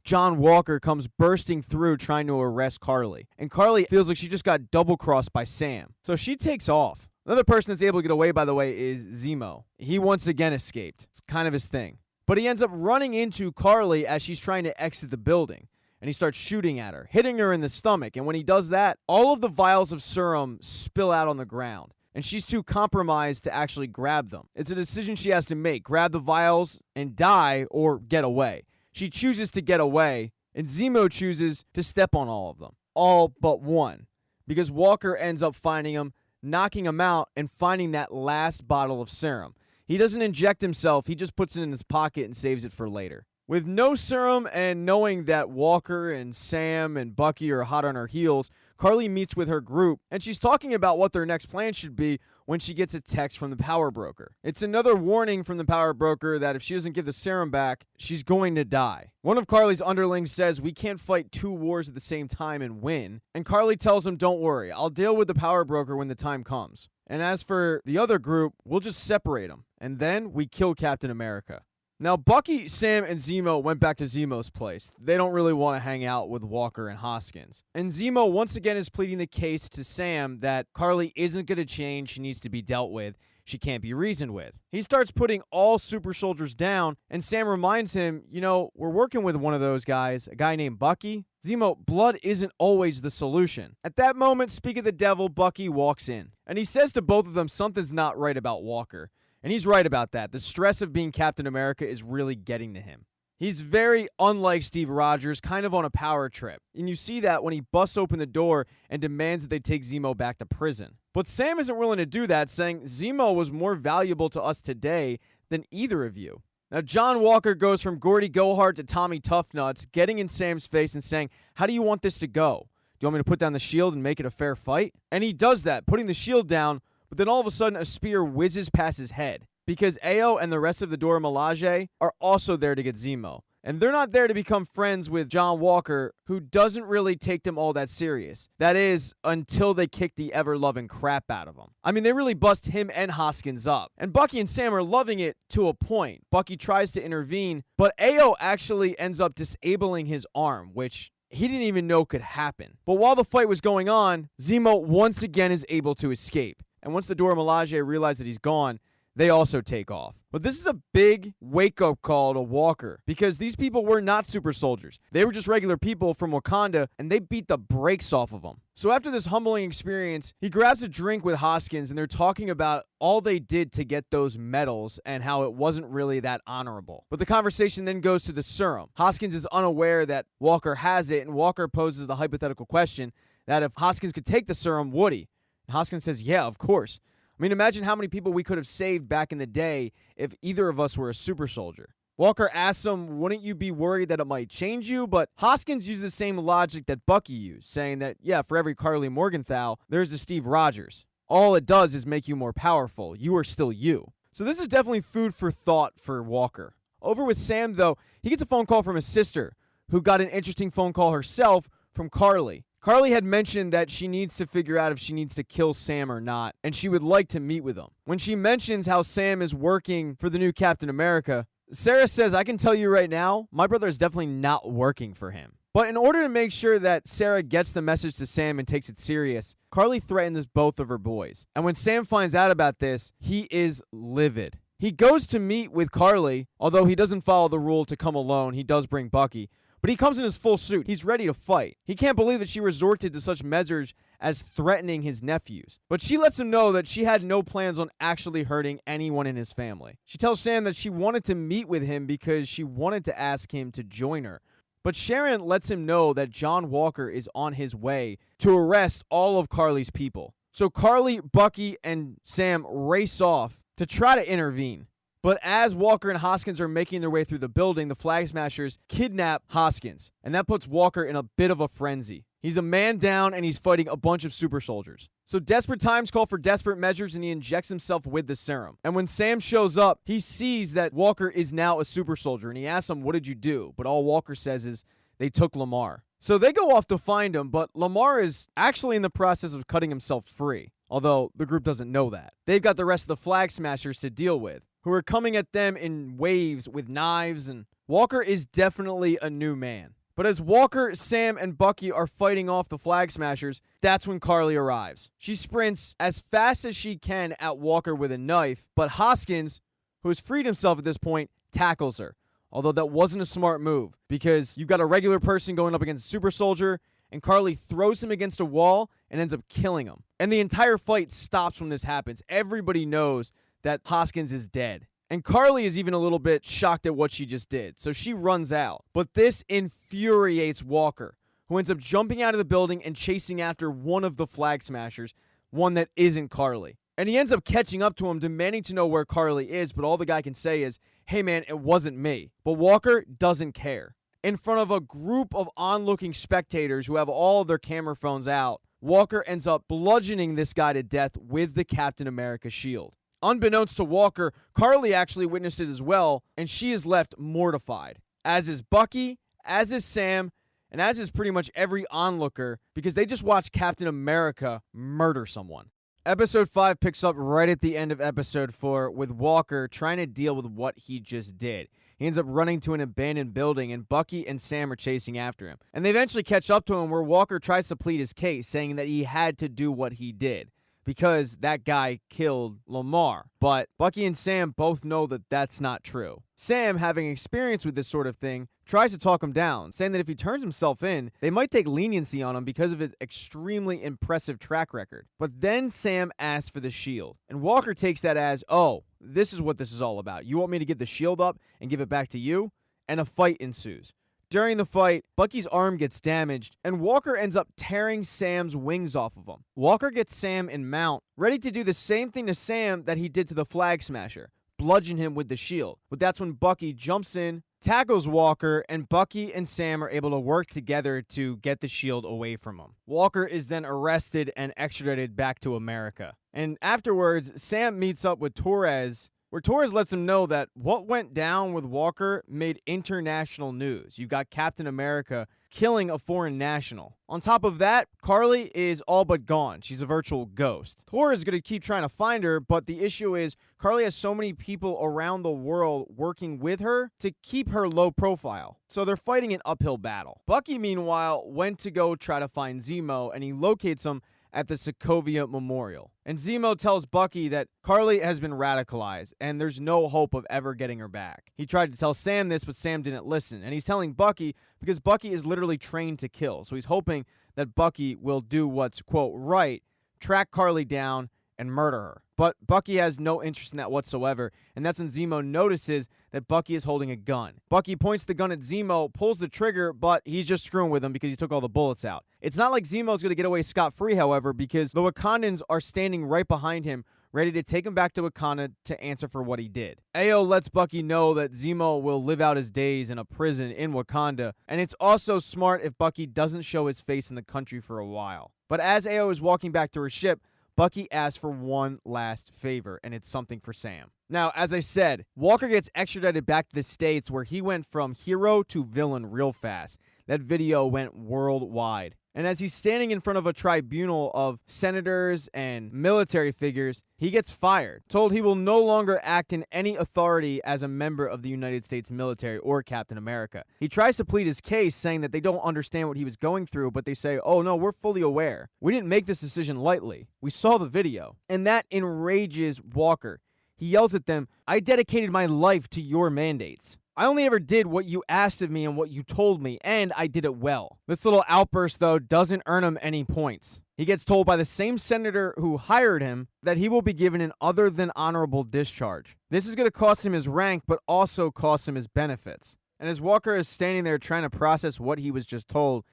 John Walker comes bursting through trying to arrest Carly. And Carly feels like she just got double-crossed by Sam. So she takes off. Another person that's able to get away, by the way, is Zemo. He once again escaped. It's kind of his thing. But he ends up running into Carly as she's trying to exit the building. And he starts shooting at her, hitting her in the stomach. And when he does that, all of the vials of serum spill out on the ground. And she's too compromised to actually grab them. It's a decision she has to make. Grab the vials and die or get away. She chooses to get away, and Zemo chooses to step on all of them. All but one. Because Walker ends up finding him, knocking him out, and finding that last bottle of serum. He doesn't inject himself, he just puts it in his pocket and saves it for later. With no serum and knowing that Walker and Sam and Bucky are hot on her heels, Carly meets with her group, and she's talking about what their next plan should be when she gets a text from the power broker. It's another warning from the power broker that if she doesn't give the serum back, she's going to die. One of Carly's underlings says, we can't fight two wars at the same time and win. And Carly tells him, don't worry, I'll deal with the power broker when the time comes. And as for the other group, we'll just separate them. And then we kill Captain America. Now, Bucky, Sam, and Zemo went back to Zemo's place. They don't really want to hang out with Walker and Hoskins. And Zemo once again is pleading the case to Sam that Carly isn't going to change. She needs to be dealt with. She can't be reasoned with. He starts putting all super soldiers down, and Sam reminds him, we're working with one of those guys, a guy named Bucky. Zemo, blood isn't always the solution. At that moment, speak of the devil, Bucky walks in. And he says to both of them something's not right about Walker. And he's right about that. The stress of being Captain America is really getting to him. He's very unlike Steve Rogers, kind of on a power trip. And you see that when he busts open the door and demands that they take Zemo back to prison. But Sam isn't willing to do that, saying Zemo was more valuable to us today than either of you. Now, John Walker goes from Gordy Gohart to Tommy Toughnuts, getting in Sam's face and saying, how do you want this to go? Do you want me to put down the shield and make it a fair fight? And he does that, putting the shield down. But then all of a sudden, a spear whizzes past his head because Ao and the rest of the Dora Milaje are also there to get Zemo. And they're not there to become friends with John Walker, who doesn't really take them all that serious. That is, until they kick the ever-loving crap out of him. They really bust him and Hoskins up. And Bucky and Sam are loving it to a point. Bucky tries to intervene, but Ao actually ends up disabling his arm, which he didn't even know could happen. But while the fight was going on, Zemo once again is able to escape. And once the Dora Milaje realize that he's gone, they also take off. But this is a big wake-up call to Walker, because these people were not super soldiers. They were just regular people from Wakanda, and they beat the brakes off of them. So after this humbling experience, he grabs a drink with Hoskins, and they're talking about all they did to get those medals and how it wasn't really that honorable. But the conversation then goes to the serum. Hoskins is unaware that Walker has it, and Walker poses the hypothetical question that if Hoskins could take the serum, would he? And Hoskins says, yeah, of course. Imagine how many people we could have saved back in the day if either of us were a super soldier. Walker asks him, wouldn't you be worried that it might change you? But Hoskins used the same logic that Bucky used, saying that, yeah, for every Carly Morgenthau, there's a Steve Rogers. All it does is make you more powerful. You are still you. So this is definitely food for thought for Walker. Over with Sam, though, he gets a phone call from his sister, who got an interesting phone call herself from Carly. Carly had mentioned that she needs to figure out if she needs to kill Sam or not, and she would like to meet with him. When she mentions how Sam is working for the new Captain America, Sarah says, I can tell you right now, my brother is definitely not working for him. But in order to make sure that Sarah gets the message to Sam and takes it serious, Carly threatens both of her boys. And when Sam finds out about this, he is livid. He goes to meet with Carly, although he doesn't follow the rule to come alone. He does bring Bucky. But he comes in his full suit. He's ready to fight. He can't believe that she resorted to such measures as threatening his nephews. But she lets him know that she had no plans on actually hurting anyone in his family. She tells Sam that she wanted to meet with him because she wanted to ask him to join her. But Sharon lets him know that John Walker is on his way to arrest all of Carly's people. So Carly, Bucky, and Sam race off to try to intervene. But as Walker and Hoskins are making their way through the building, the Flag Smashers kidnap Hoskins, and that puts Walker in a bit of a frenzy. He's a man down, and he's fighting a bunch of super soldiers. So desperate times call for desperate measures, and he injects himself with the serum. And when Sam shows up, he sees that Walker is now a super soldier, and he asks him, what did you do? But all Walker says is, they took Lamar. So they go off to find him, but Lamar is actually in the process of cutting himself free, although the group doesn't know that. They've got the rest of the Flag Smashers to deal with, who are coming at them in waves with knives, and Walker is definitely a new man. But as Walker, Sam, and Bucky are fighting off the Flag Smashers, that's when Carly arrives. She sprints as fast as she can at Walker with a knife, but Hoskins, who has freed himself at this point, tackles her. Although that wasn't a smart move, because you've got a regular person going up against a super soldier, and Carly throws him against a wall and ends up killing him. And the entire fight stops when this happens. Everybody knows that Hoskins is dead. And Carly is even a little bit shocked at what she just did, so she runs out. But this infuriates Walker, who ends up jumping out of the building and chasing after one of the Flag Smashers, one that isn't Carly. And he ends up catching up to him, demanding to know where Carly is, but all the guy can say is, hey man, it wasn't me. But Walker doesn't care. In front of a group of onlooking spectators who have all their camera phones out, Walker ends up bludgeoning this guy to death with the Captain America shield. Unbeknownst to Walker, Carly actually witnessed it as well, and she is left mortified. As is Bucky, as is Sam, and as is pretty much every onlooker, because they just watched Captain America murder someone. Episode 5 picks up right at the end of Episode 4 with Walker trying to deal with what he just did. He ends up running to an abandoned building, and Bucky and Sam are chasing after him. And they eventually catch up to him where Walker tries to plead his case, saying that he had to do what he did because that guy killed Lamar. But Bucky and Sam both know that that's not true. Sam, having experience with this sort of thing, tries to talk him down, saying that if he turns himself in, they might take leniency on him because of his extremely impressive track record. But then Sam asks for the shield, and Walker takes that as, oh, this is what this is all about. You want me to give the shield up and give it back to you? And a fight ensues. During the fight, Bucky's arm gets damaged, and Walker ends up tearing Sam's wings off of him. Walker gets Sam in mount, ready to do the same thing to Sam that he did to the Flag Smasher, bludgeon him with the shield. But that's when Bucky jumps in, tackles Walker, and Bucky and Sam are able to work together to get the shield away from him. Walker is then arrested and extradited back to America. And afterwards, Sam meets up with Torres, where Torres lets him know that what went down with Walker made international news. You got Captain America killing a foreign national. On top of that, Carly is all but gone. She's a virtual ghost. Torres is going to keep trying to find her, but the issue is Carly has so many people around the world working with her to keep her low profile. So they're fighting an uphill battle. Bucky, meanwhile, went to go try to find Zemo, and he locates him at the Sokovia Memorial. And Zemo tells Bucky that Carly has been radicalized and there's no hope of ever getting her back. He tried to tell Sam this, but Sam didn't listen. And he's telling Bucky because Bucky is literally trained to kill. So he's hoping that Bucky will do what's, quote, right, track Carly down and murder her. But Bucky has no interest in that whatsoever, and that's when Zemo notices that Bucky is holding a gun. Bucky points the gun at Zemo, pulls the trigger, but he's just screwing with him because he took all the bullets out. It's not like Zemo's going to get away scot-free, however, because the Wakandans are standing right behind him, ready to take him back to Wakanda to answer for what he did. Ayo lets Bucky know that Zemo will live out his days in a prison in Wakanda, and it's also smart if Bucky doesn't show his face in the country for a while. But as Ayo is walking back to her ship, Bucky asks for one last favor, and it's something for Sam. Now, as I said, Walker gets extradited back to the States where he went from hero to villain real fast. That video went worldwide. And as he's standing in front of a tribunal of senators and military figures, he gets fired, told he will no longer act in any authority as a member of the United States military or Captain America. He tries to plead his case, saying that they don't understand what he was going through, but they say, oh no, we're fully aware. We didn't make this decision lightly. We saw the video. And that enrages Walker. He yells at them, I dedicated my life to your mandates. I only ever did what you asked of me and what you told me, and I did it well. This little outburst, though, doesn't earn him any points. He gets told by the same senator who hired him that he will be given an other than honorable discharge. This is going to cost him his rank, but also cost him his benefits. And as Walker is standing there trying to process what he was just told,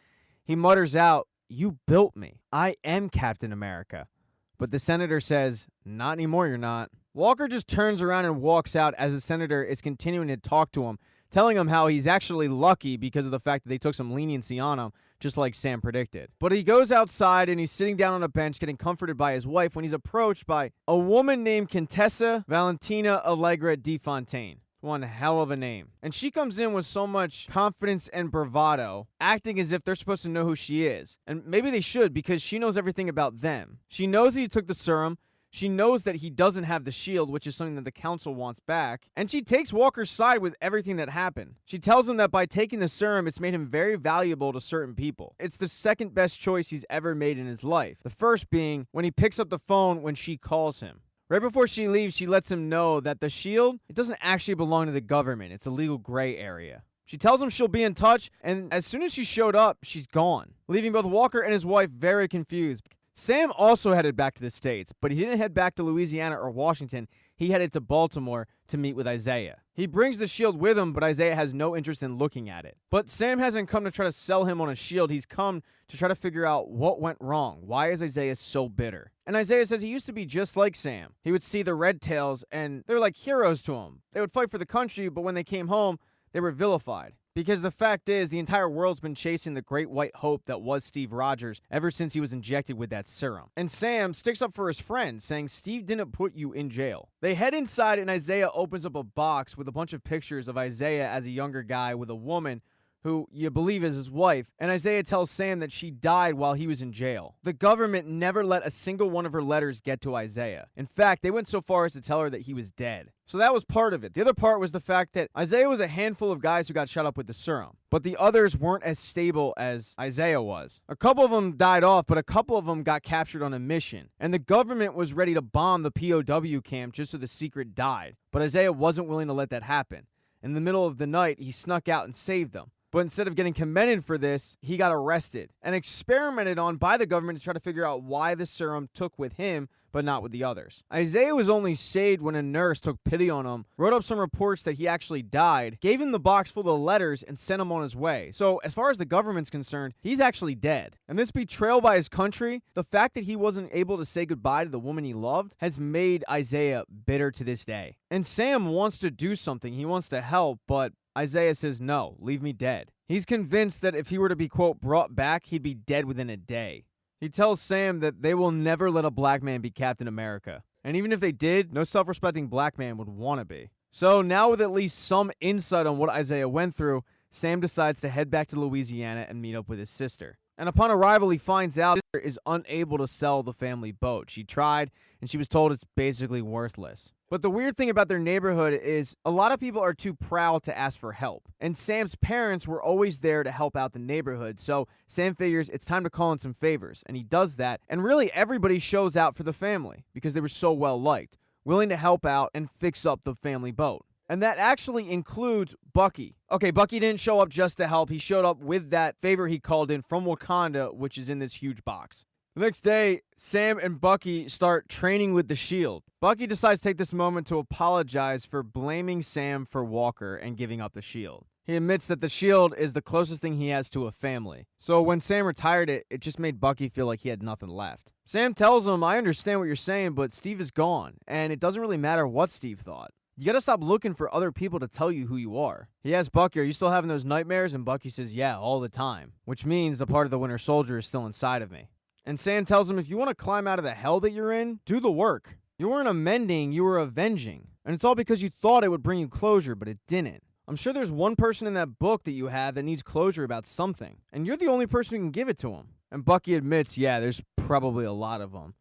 he mutters out, you built me. I am Captain America. But the senator says, not anymore, you're not. Walker just turns around and walks out as the senator is continuing to talk to him, telling him how he's actually lucky because of the fact that they took some leniency on him, just like Sam predicted. But he goes outside and he's sitting down on a bench getting comforted by his wife when he's approached by a woman named Contessa Valentina Allegra de Fontaine. One hell of a name. And she comes in with so much confidence and bravado, acting as if they're supposed to know who she is. And maybe they should, because she knows everything about them. She knows that he took the serum. She knows that he doesn't have the shield, which is something that the council wants back. And she takes Walker's side with everything that happened. She tells him that by taking the serum, it's made him very valuable to certain people. It's the second best choice he's ever made in his life. The first being when he picks up the phone when she calls him. Right before she leaves, she lets him know that the shield, it doesn't actually belong to the government. It's a legal gray area. She tells him she'll be in touch, and as soon as she showed up, she's gone, leaving both Walker and his wife very confused. Sam also headed back to the States, but he didn't head back to Louisiana or Washington. He headed to Baltimore to meet with Isaiah. He brings the shield with him, but Isaiah has no interest in looking at it. But Sam hasn't come to try to sell him on a shield. He's come to try to figure out what went wrong. Why is Isaiah so bitter? And Isaiah says he used to be just like Sam. He would see the Red Tails, and they were like heroes to him. They would fight for the country, but when they came home, they were vilified. Because the fact is, the entire world's been chasing the great white hope that was Steve Rogers ever since he was injected with that serum. And Sam sticks up for his friend, saying Steve didn't put you in jail. They head inside and Isaiah opens up a box with a bunch of pictures of Isaiah as a younger guy with a woman who you believe is his wife, and Isaiah tells Sam that she died while he was in jail. The government never let a single one of her letters get to Isaiah. In fact, they went so far as to tell her that he was dead. So that was part of it. The other part was the fact that Isaiah was a handful of guys who got shot up with the serum, but the others weren't as stable as Isaiah was. A couple of them died off, but a couple of them got captured on a mission, and the government was ready to bomb the POW camp just so the secret died, but Isaiah wasn't willing to let that happen. In the middle of the night, he snuck out and saved them. But instead of getting commended for this, he got arrested and experimented on by the government to try to figure out why the serum took with him, but not with the others. Isaiah was only saved when a nurse took pity on him, wrote up some reports that he actually died, gave him the box full of letters, and sent him on his way. So as far as the government's concerned, he's actually dead. And this betrayal by his country, the fact that he wasn't able to say goodbye to the woman he loved, has made Isaiah bitter to this day. And Sam wants to do something. He wants to help, but Isaiah says, no, leave me dead. He's convinced that if he were to be, quote, brought back, he'd be dead within a day. He tells Sam that they will never let a black man be Captain America. And even if they did, no self-respecting black man would want to be. So now with at least some insight on what Isaiah went through, Sam decides to head back to Louisiana and meet up with his sister. And upon arrival, he finds out his sister is unable to sell the family boat. She tried, and she was told it's basically worthless. But the weird thing about their neighborhood is a lot of people are too proud to ask for help. And Sam's parents were always there to help out the neighborhood. So Sam figures it's time to call in some favors. And he does that. And really everybody shows out for the family because they were so well liked, willing to help out and fix up the family boat. And that actually includes Bucky. Okay, Bucky didn't show up just to help. He showed up with that favor he called in from Wakanda, which is in this huge box. The next day, Sam and Bucky start training with the shield. Bucky decides to take this moment to apologize for blaming Sam for Walker and giving up the shield. He admits that the shield is the closest thing he has to a family. So when Sam retired it, it just made Bucky feel like he had nothing left. Sam tells him, I understand what you're saying, but Steve is gone, and it doesn't really matter what Steve thought. You gotta stop looking for other people to tell you who you are. He asks Bucky, are you still having those nightmares? And Bucky says, yeah, all the time. Which means a part of the Winter Soldier is still inside of me. And Sam tells him, if you want to climb out of the hell that you're in, do the work. You weren't amending, you were avenging. And it's all because you thought it would bring you closure, but it didn't. I'm sure there's one person in that book that you have that needs closure about something, and you're the only person who can give it to him. And Bucky admits, yeah, there's probably a lot of them.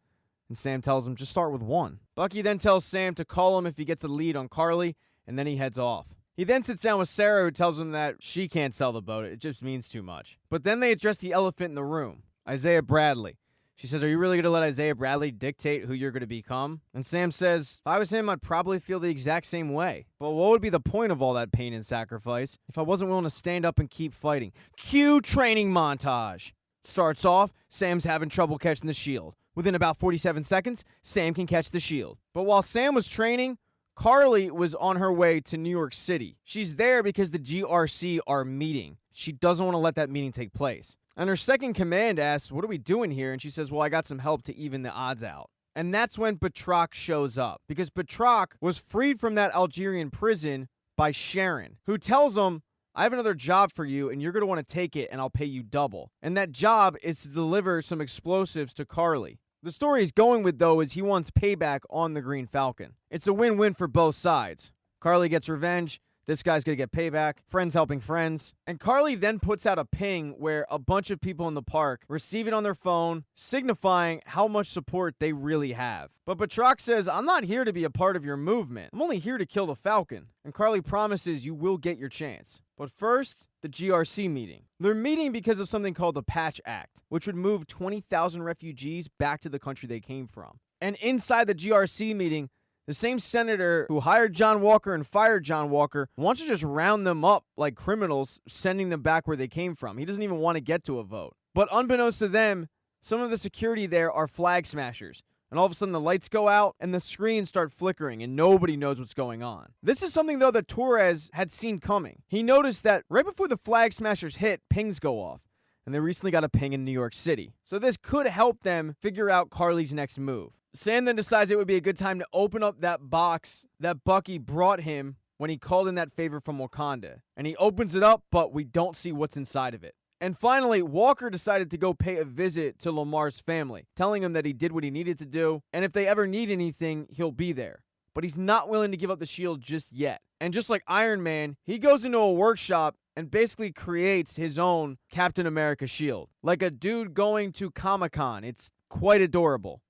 And Sam tells him, just start with one. Bucky then tells Sam to call him if he gets a lead on Carly, and then he heads off. He then sits down with Sarah, who tells him that she can't sell the boat. It just means too much. But then they address the elephant in the room, Isaiah Bradley. She says, are you really going to let Isaiah Bradley dictate who you're going to become? And Sam says, if I was him, I'd probably feel the exact same way. But what would be the point of all that pain and sacrifice if I wasn't willing to stand up and keep fighting? Cue training montage. Starts off, Sam's having trouble catching the shield. Within about 47 seconds, Sam can catch the shield. But while Sam was training, Carly was on her way to New York City. She's there because the GRC are meeting. She doesn't want to let that meeting take place. And her second command asks, what are we doing here? And she says, well, I got some help to even the odds out. And that's when Batroc shows up. Because Batroc was freed from that Algerian prison by Sharon, who tells him, I have another job for you, and you're going to want to take it, and I'll pay you double. And that job is to deliver some explosives to Carly. The story he's going with, though, is he wants payback on the Green Falcon. It's a win-win for both sides. Carly gets revenge. This guy's going to get payback. Friends helping friends. And Carly then puts out a ping where a bunch of people in the park receive it on their phone, signifying how much support they really have. But Batroc says, I'm not here to be a part of your movement. I'm only here to kill the Falcon. And Carly promises you will get your chance. But first, the GRC meeting. They're meeting because of something called the Patch Act, which would move 20,000 refugees back to the country they came from. And inside the GRC meeting, the same senator who hired John Walker and fired John Walker wants to just round them up like criminals, sending them back where they came from. He doesn't even want to get to a vote. But unbeknownst to them, some of the security there are flag smashers. And all of a sudden the lights go out and the screens start flickering and nobody knows what's going on. This is something, though, that Torres had seen coming. He noticed that right before the flag smashers hit, pings go off. And they recently got a ping in New York City. So this could help them figure out Carly's next move. Sam then decides it would be a good time to open up that box that Bucky brought him when he called in that favor from Wakanda. And he opens it up, but we don't see what's inside of it. And finally, Walker decided to go pay a visit to Lamar's family, telling him that he did what he needed to do, and if they ever need anything, he'll be there. But he's not willing to give up the shield just yet. And just like Iron Man, he goes into a workshop and basically creates his own Captain America shield. Like a dude going to Comic-Con. It's quite adorable.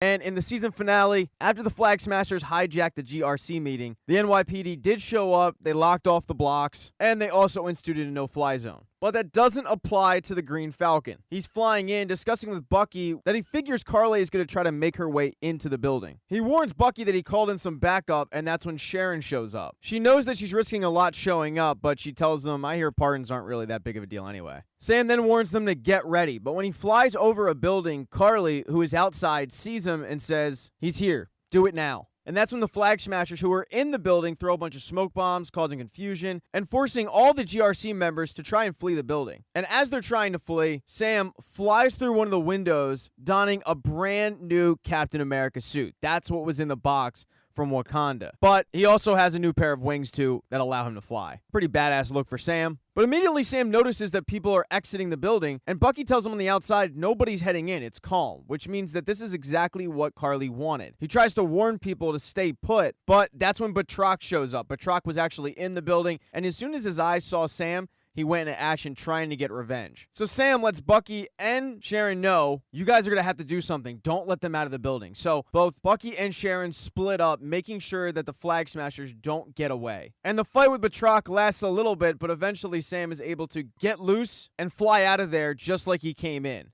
And in the season finale, after the Flag Smashers hijacked the GRC meeting, the NYPD did show up, they locked off the blocks, and they also instituted a no-fly zone. But that doesn't apply to the Green Falcon. He's flying in, discussing with Bucky that he figures Carly is going to try to make her way into the building. He warns Bucky that he called in some backup, and that's when Sharon shows up. She knows that she's risking a lot showing up, but she tells them, I hear pardons aren't really that big of a deal anyway. Sam then warns them to get ready, but when he flies over a building, Carly, who is outside, sees him and says, he's here, do it now. And that's when the Flag Smashers who were in the building throw a bunch of smoke bombs, causing confusion, and forcing all the GRC members to try and flee the building. And as they're trying to flee, Sam flies through one of the windows, donning a brand new Captain America suit. That's what was in the box from Wakanda. But he also has a new pair of wings, too, that allow him to fly. Pretty badass look for Sam. But immediately Sam notices that people are exiting the building, and Bucky tells him on the outside, nobody's heading in, it's calm, which means that this is exactly what Carly wanted. He tries to warn people to stay put, but that's when Batroc shows up. Batroc was actually in the building, and as soon as his eyes saw Sam, he went into action trying to get revenge. So Sam lets Bucky and Sharon know, you guys are going to have to do something. Don't let them out of the building. So both Bucky and Sharon split up, making sure that the Flag Smashers don't get away. And the fight with Batroc lasts a little bit, but eventually Sam is able to get loose and fly out of there just like he came in.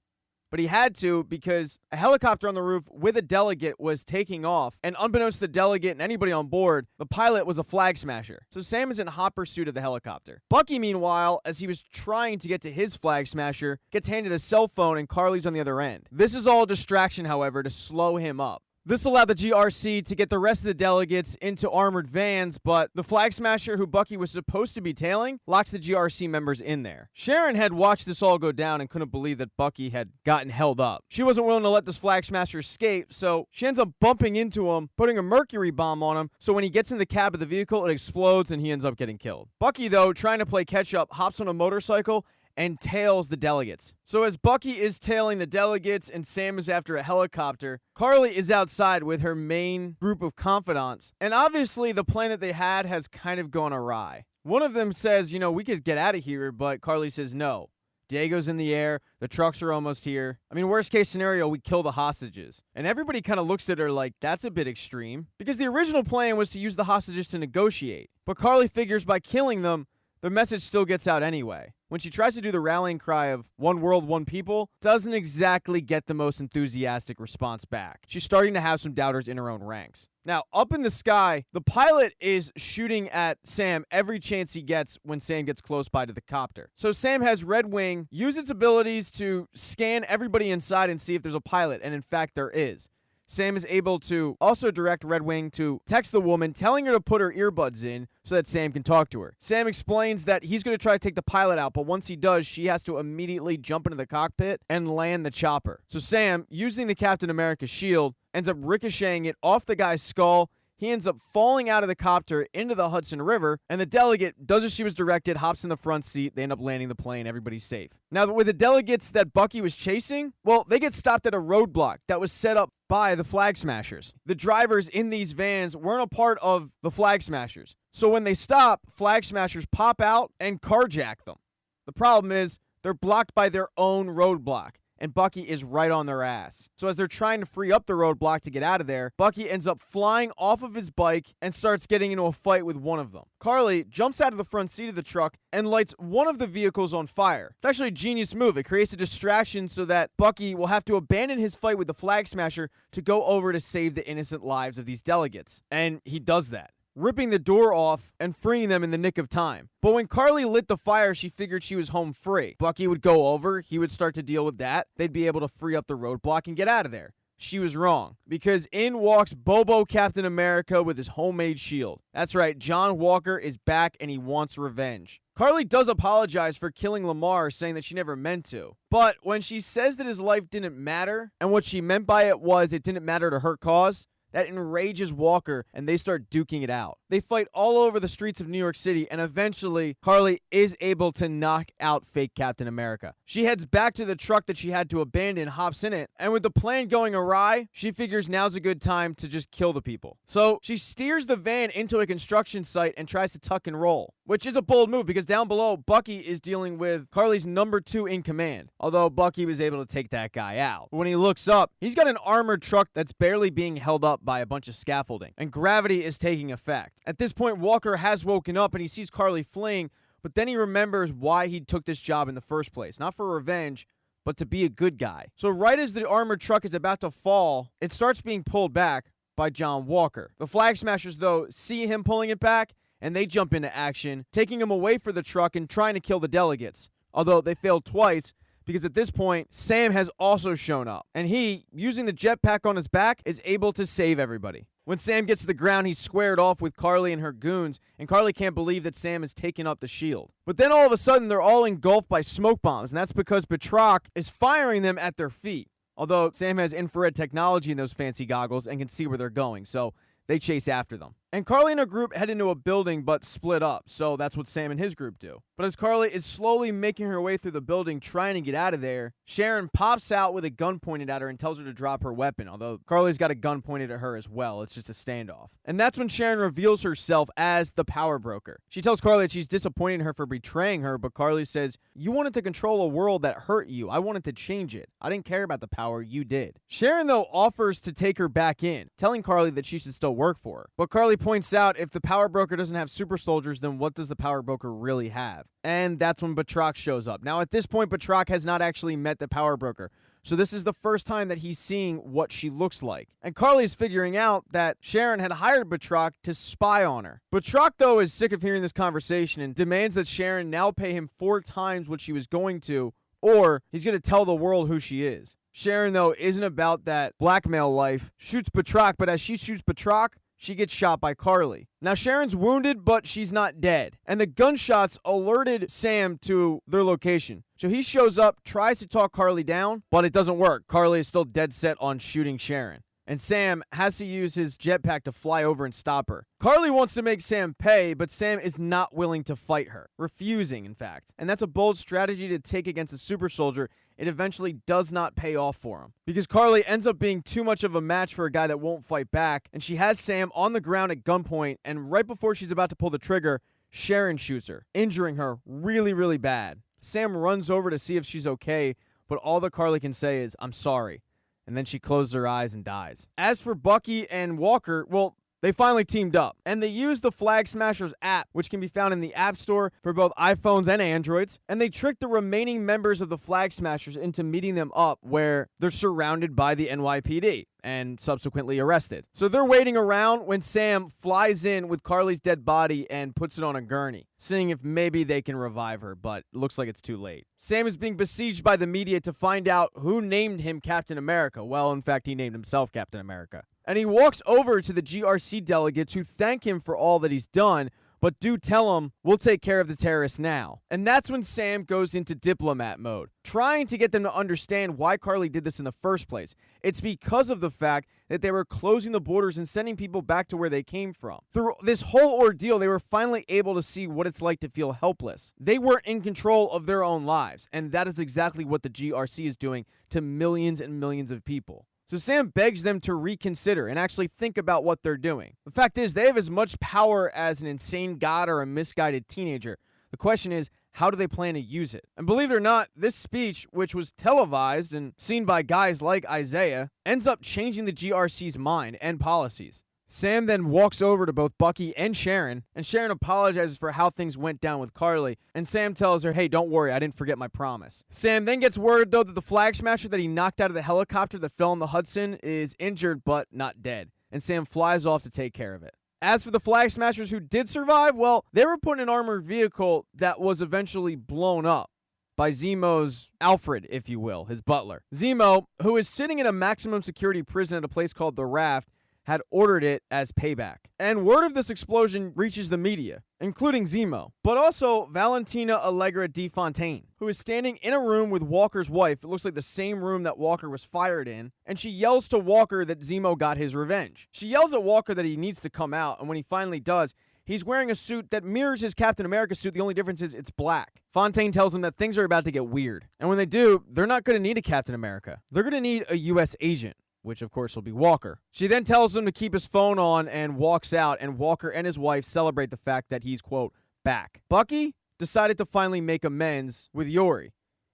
But he had to because a helicopter on the roof with a delegate was taking off, and unbeknownst to the delegate and anybody on board, the pilot was a Flag Smasher. So Sam is in hot pursuit of the helicopter. Bucky, meanwhile, as he was trying to get to his Flag Smasher, gets handed a cell phone and Carly's on the other end. This is all a distraction, however, to slow him up. This allowed the GRC to get the rest of the delegates into armored vans, but the Flag Smasher who Bucky was supposed to be tailing locks the GRC members in there. Sharon had watched this all go down and couldn't believe that Bucky had gotten held up. She wasn't willing to let this Flag Smasher escape, so she ends up bumping into him, putting a mercury bomb on him, so when he gets in the cab of the vehicle, it explodes and he ends up getting killed. Bucky, though, trying to play catch-up, hops on a motorcycle and tails the delegates. So as Bucky is tailing the delegates and Sam is after a helicopter, Carly is outside with her main group of confidants. And obviously the plan that they had has kind of gone awry. One of them says, we could get out of here, but Carly says no. Diego's in the air. The trucks are almost here. I mean, worst case scenario, we kill the hostages. And everybody kind of looks at her like, that's a bit extreme. Because the original plan was to use the hostages to negotiate. But Carly figures by killing them, the message still gets out anyway. When she tries to do the rallying cry of one world, one people, doesn't exactly get the most enthusiastic response back. She's starting to have some doubters in her own ranks. Now, up in the sky, the pilot is shooting at Sam every chance he gets when Sam gets close by to the copter. So Sam has Red Wing use its abilities to scan everybody inside and see if there's a pilot, and in fact there is. Sam is able to also direct Red Wing to text the woman, telling her to put her earbuds in so that Sam can talk to her. Sam explains that he's going to try to take the pilot out, but once he does, she has to immediately jump into the cockpit and land the chopper. So Sam, using the Captain America shield, ends up ricocheting it off the guy's skull. He ends up falling out of the copter into the Hudson River, and the delegate does as she was directed, hops in the front seat. They end up landing the plane. Everybody's safe. Now, with the delegates that Bucky was chasing, well, they get stopped at a roadblock that was set up by the Flag Smashers. The drivers in these vans weren't a part of the Flag Smashers. So when they stop, Flag Smashers pop out and carjack them. The problem is they're blocked by their own roadblock, and Bucky is right on their ass. So as they're trying to free up the roadblock to get out of there, Bucky ends up flying off of his bike and starts getting into a fight with one of them. Carly jumps out of the front seat of the truck and lights one of the vehicles on fire. It's actually a genius move. It creates a distraction so that Bucky will have to abandon his fight with the Flag Smasher to go over to save the innocent lives of these delegates. And he does that, ripping the door off and freeing them in the nick of time. But when Carly lit the fire, she figured she was home free. Bucky would go over, he would start to deal with that. They'd be able to free up the roadblock and get out of there. She was wrong, because in walks Bobo Captain America with his homemade shield. That's right, John Walker is back and he wants revenge. Carly does apologize for killing Lamar, saying that she never meant to. But when she says that his life didn't matter, and what she meant by it was it didn't matter to her cause, that enrages Walker, and they start duking it out. They fight all over the streets of New York City, and eventually, Carly is able to knock out fake Captain America. She heads back to the truck that she had to abandon, hops in it, and with the plan going awry, she figures now's a good time to just kill the people. So she steers the van into a construction site and tries to tuck and roll, which is a bold move because down below, Bucky is dealing with Carly's number 2 in command, although Bucky was able to take that guy out. But when he looks up, he's got an armored truck that's barely being held up by a bunch of scaffolding, and gravity is taking effect. At this point, Walker has woken up and he sees Carly fleeing, but then he remembers why he took this job in the first place. Not for revenge, but to be a good guy. So right as the armored truck is about to fall, it starts being pulled back by John Walker. The Flag Smashers, though, see him pulling it back, and they jump into action, taking him away from the truck and trying to kill the delegates. Although they failed twice, because at this point, Sam has also shown up, and he, using the jetpack on his back, is able to save everybody. When Sam gets to the ground, he's squared off with Carly and her goons, and Carly can't believe that Sam has taken up the shield. But then all of a sudden, they're all engulfed by smoke bombs, and that's because Batroc is firing them at their feet. Although Sam has infrared technology in those fancy goggles and can see where they're going, so they chase after them. And Carly and her group head into a building but split up, so that's what Sam and his group do. But as Carly is slowly making her way through the building trying to get out of there, Sharon pops out with a gun pointed at her and tells her to drop her weapon, although Carly's got a gun pointed at her as well. It's just a standoff. And that's when Sharon reveals herself as the power broker. She tells Carly that she's disappointed in her for betraying her, but Carly says, "You wanted to control a world that hurt you. I wanted to change it. I didn't care about the power. You did." Sharon, though, offers to take her back in, telling Carly that she should still work for her. But Carly points out if the power broker doesn't have super soldiers, then what does the power broker really have? And that's when Batroc shows up. Now, at this point, Batroc has not actually met the power broker, so this is the first time that he's seeing what she looks like. And Carly's figuring out that Sharon had hired Batroc to spy on her. Batroc, though, is sick of hearing this conversation and demands that Sharon now pay him 4 times what she was going to, or he's going to tell the world who she is. Sharon, though, isn't about that blackmail life, shoots Batroc, but as she shoots Batroc, she gets shot by Carly. Now, Sharon's wounded, but she's not dead. And the gunshots alerted Sam to their location. So he shows up, tries to talk Carly down, but it doesn't work. Carly is still dead set on shooting Sharon. And Sam has to use his jetpack to fly over and stop her. Carly wants to make Sam pay, but Sam is not willing to fight her. Refusing, in fact. And that's a bold strategy to take against a super soldier. It eventually does not pay off for him, because Carly ends up being too much of a match for a guy that won't fight back, and she has Sam on the ground at gunpoint, and right before she's about to pull the trigger, Sharon shoots her, injuring her really, really bad. Sam runs over to see if she's okay, but all that Carly can say is, "I'm sorry." And then she closes her eyes and dies. As for Bucky and Walker, well, they finally teamed up, and they used the Flag Smashers app, which can be found in the App Store for both iPhones and Androids, and they tricked the remaining members of the Flag Smashers into meeting them up where they're surrounded by the NYPD and subsequently arrested. So they're waiting around when Sam flies in with Carly's dead body and puts it on a gurney, seeing if maybe they can revive her, but it looks like it's too late. Sam is being besieged by the media to find out who named him Captain America. Well, in fact, he named himself Captain America. And he walks over to the GRC delegates who thank him for all that he's done, but do tell him, "We'll take care of the terrorists now." And that's when Sam goes into diplomat mode, trying to get them to understand why Carly did this in the first place. It's because of the fact that they were closing the borders and sending people back to where they came from. Through this whole ordeal, they were finally able to see what it's like to feel helpless. They weren't in control of their own lives, and that is exactly what the GRC is doing to millions and millions of people. So Sam begs them to reconsider and actually think about what they're doing. The fact is, they have as much power as an insane god or a misguided teenager. The question is, how do they plan to use it? And believe it or not, this speech, which was televised and seen by guys like Isaiah, ends up changing the GRC's mind and policies. Sam then walks over to both Bucky and Sharon apologizes for how things went down with Carly, and Sam tells her, "Hey, don't worry, I didn't forget my promise." Sam then gets word, though, that the Flag Smasher that he knocked out of the helicopter that fell in the Hudson is injured but not dead, and Sam flies off to take care of it. As for the Flag Smashers who did survive, well, they were put in an armored vehicle that was eventually blown up by Zemo's Alfred, if you will, his butler. Zemo, who is sitting in a maximum security prison at a place called The Raft, had ordered it as payback. And word of this explosion reaches the media, including Zemo, but also Valentina Allegra de Fontaine, who is standing in a room with Walker's wife. It looks like the same room that Walker was fired in, and she yells to Walker that Zemo got his revenge. She yells at Walker that he needs to come out, and when he finally does, he's wearing a suit that mirrors his Captain America suit. The only difference is it's black. Fontaine tells him that things are about to get weird, and when they do, they're not going to need a Captain America. They're going to need a U.S. agent, which of course will be Walker. She then tells him to keep his phone on and walks out, and Walker and his wife celebrate the fact that he's, quote, back. Bucky decided to finally make amends with Yuri.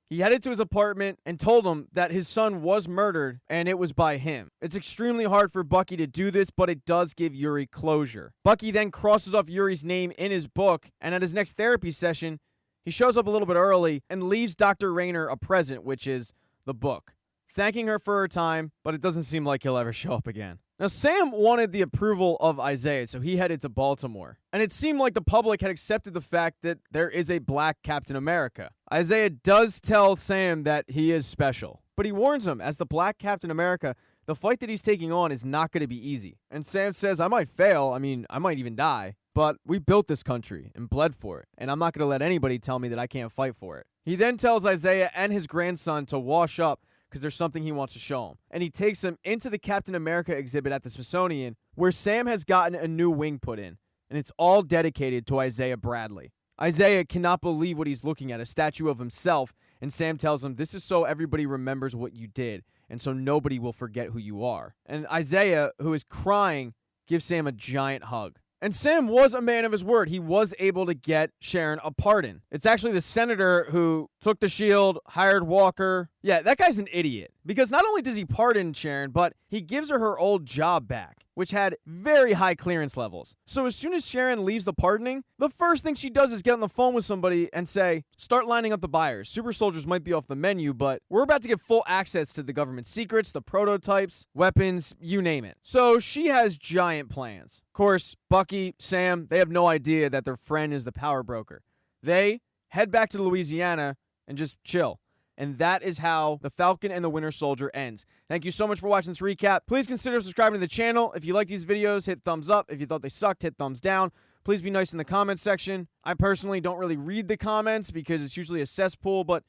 He headed to his apartment and told him that his son was murdered and it was by him. It's extremely hard for Bucky to do this, but it does give Yuri closure. Bucky then crosses off Yuri's name in his book, and at his next therapy session, he shows up a little bit early and leaves Dr. Rayner a present, which is the book, thanking her for her time, but it doesn't seem like he'll ever show up again. Now, Sam wanted the approval of Isaiah, so he headed to Baltimore. And it seemed like the public had accepted the fact that there is a black Captain America. Isaiah does tell Sam that he is special, but he warns him, as the black Captain America, the fight that he's taking on is not going to be easy. And Sam says, "I might fail, I might even die, but we built this country and bled for it, and I'm not going to let anybody tell me that I can't fight for it." He then tells Isaiah and his grandson to wash up, because there's something he wants to show him. And he takes him into the Captain America exhibit at the Smithsonian, where Sam has gotten a new wing put in, and it's all dedicated to Isaiah Bradley. Isaiah cannot believe what he's looking at, a statue of himself, and Sam tells him, "This is so everybody remembers what you did, and so nobody will forget who you are." And Isaiah, who is crying, gives Sam a giant hug. And Sam was a man of his word. He was able to get Sharon a pardon. It's actually the senator who took the shield, hired Walker. Yeah, that guy's an idiot. Because not only does he pardon Sharon, but he gives her old job back, which had very high clearance levels. So as soon as Sharon leaves the pardoning, the first thing she does is get on the phone with somebody and say, "Start lining up the buyers. Super soldiers might be off the menu, but we're about to get full access to the government secrets, the prototypes, weapons, you name it." So she has giant plans. Of course, Bucky, Sam, they have no idea that their friend is the power broker. They head back to Louisiana and just chill. And that is how the Falcon and the Winter Soldier ends. Thank you so much for watching this recap. Please consider subscribing to the channel. If you like these videos, hit thumbs up. If you thought they sucked, hit thumbs down. Please be nice in the comments section. I personally don't really read the comments because it's usually a cesspool, but,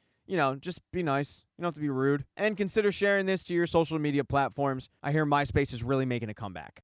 just be nice. You don't have to be rude. And consider sharing this to your social media platforms. I hear MySpace is really making a comeback.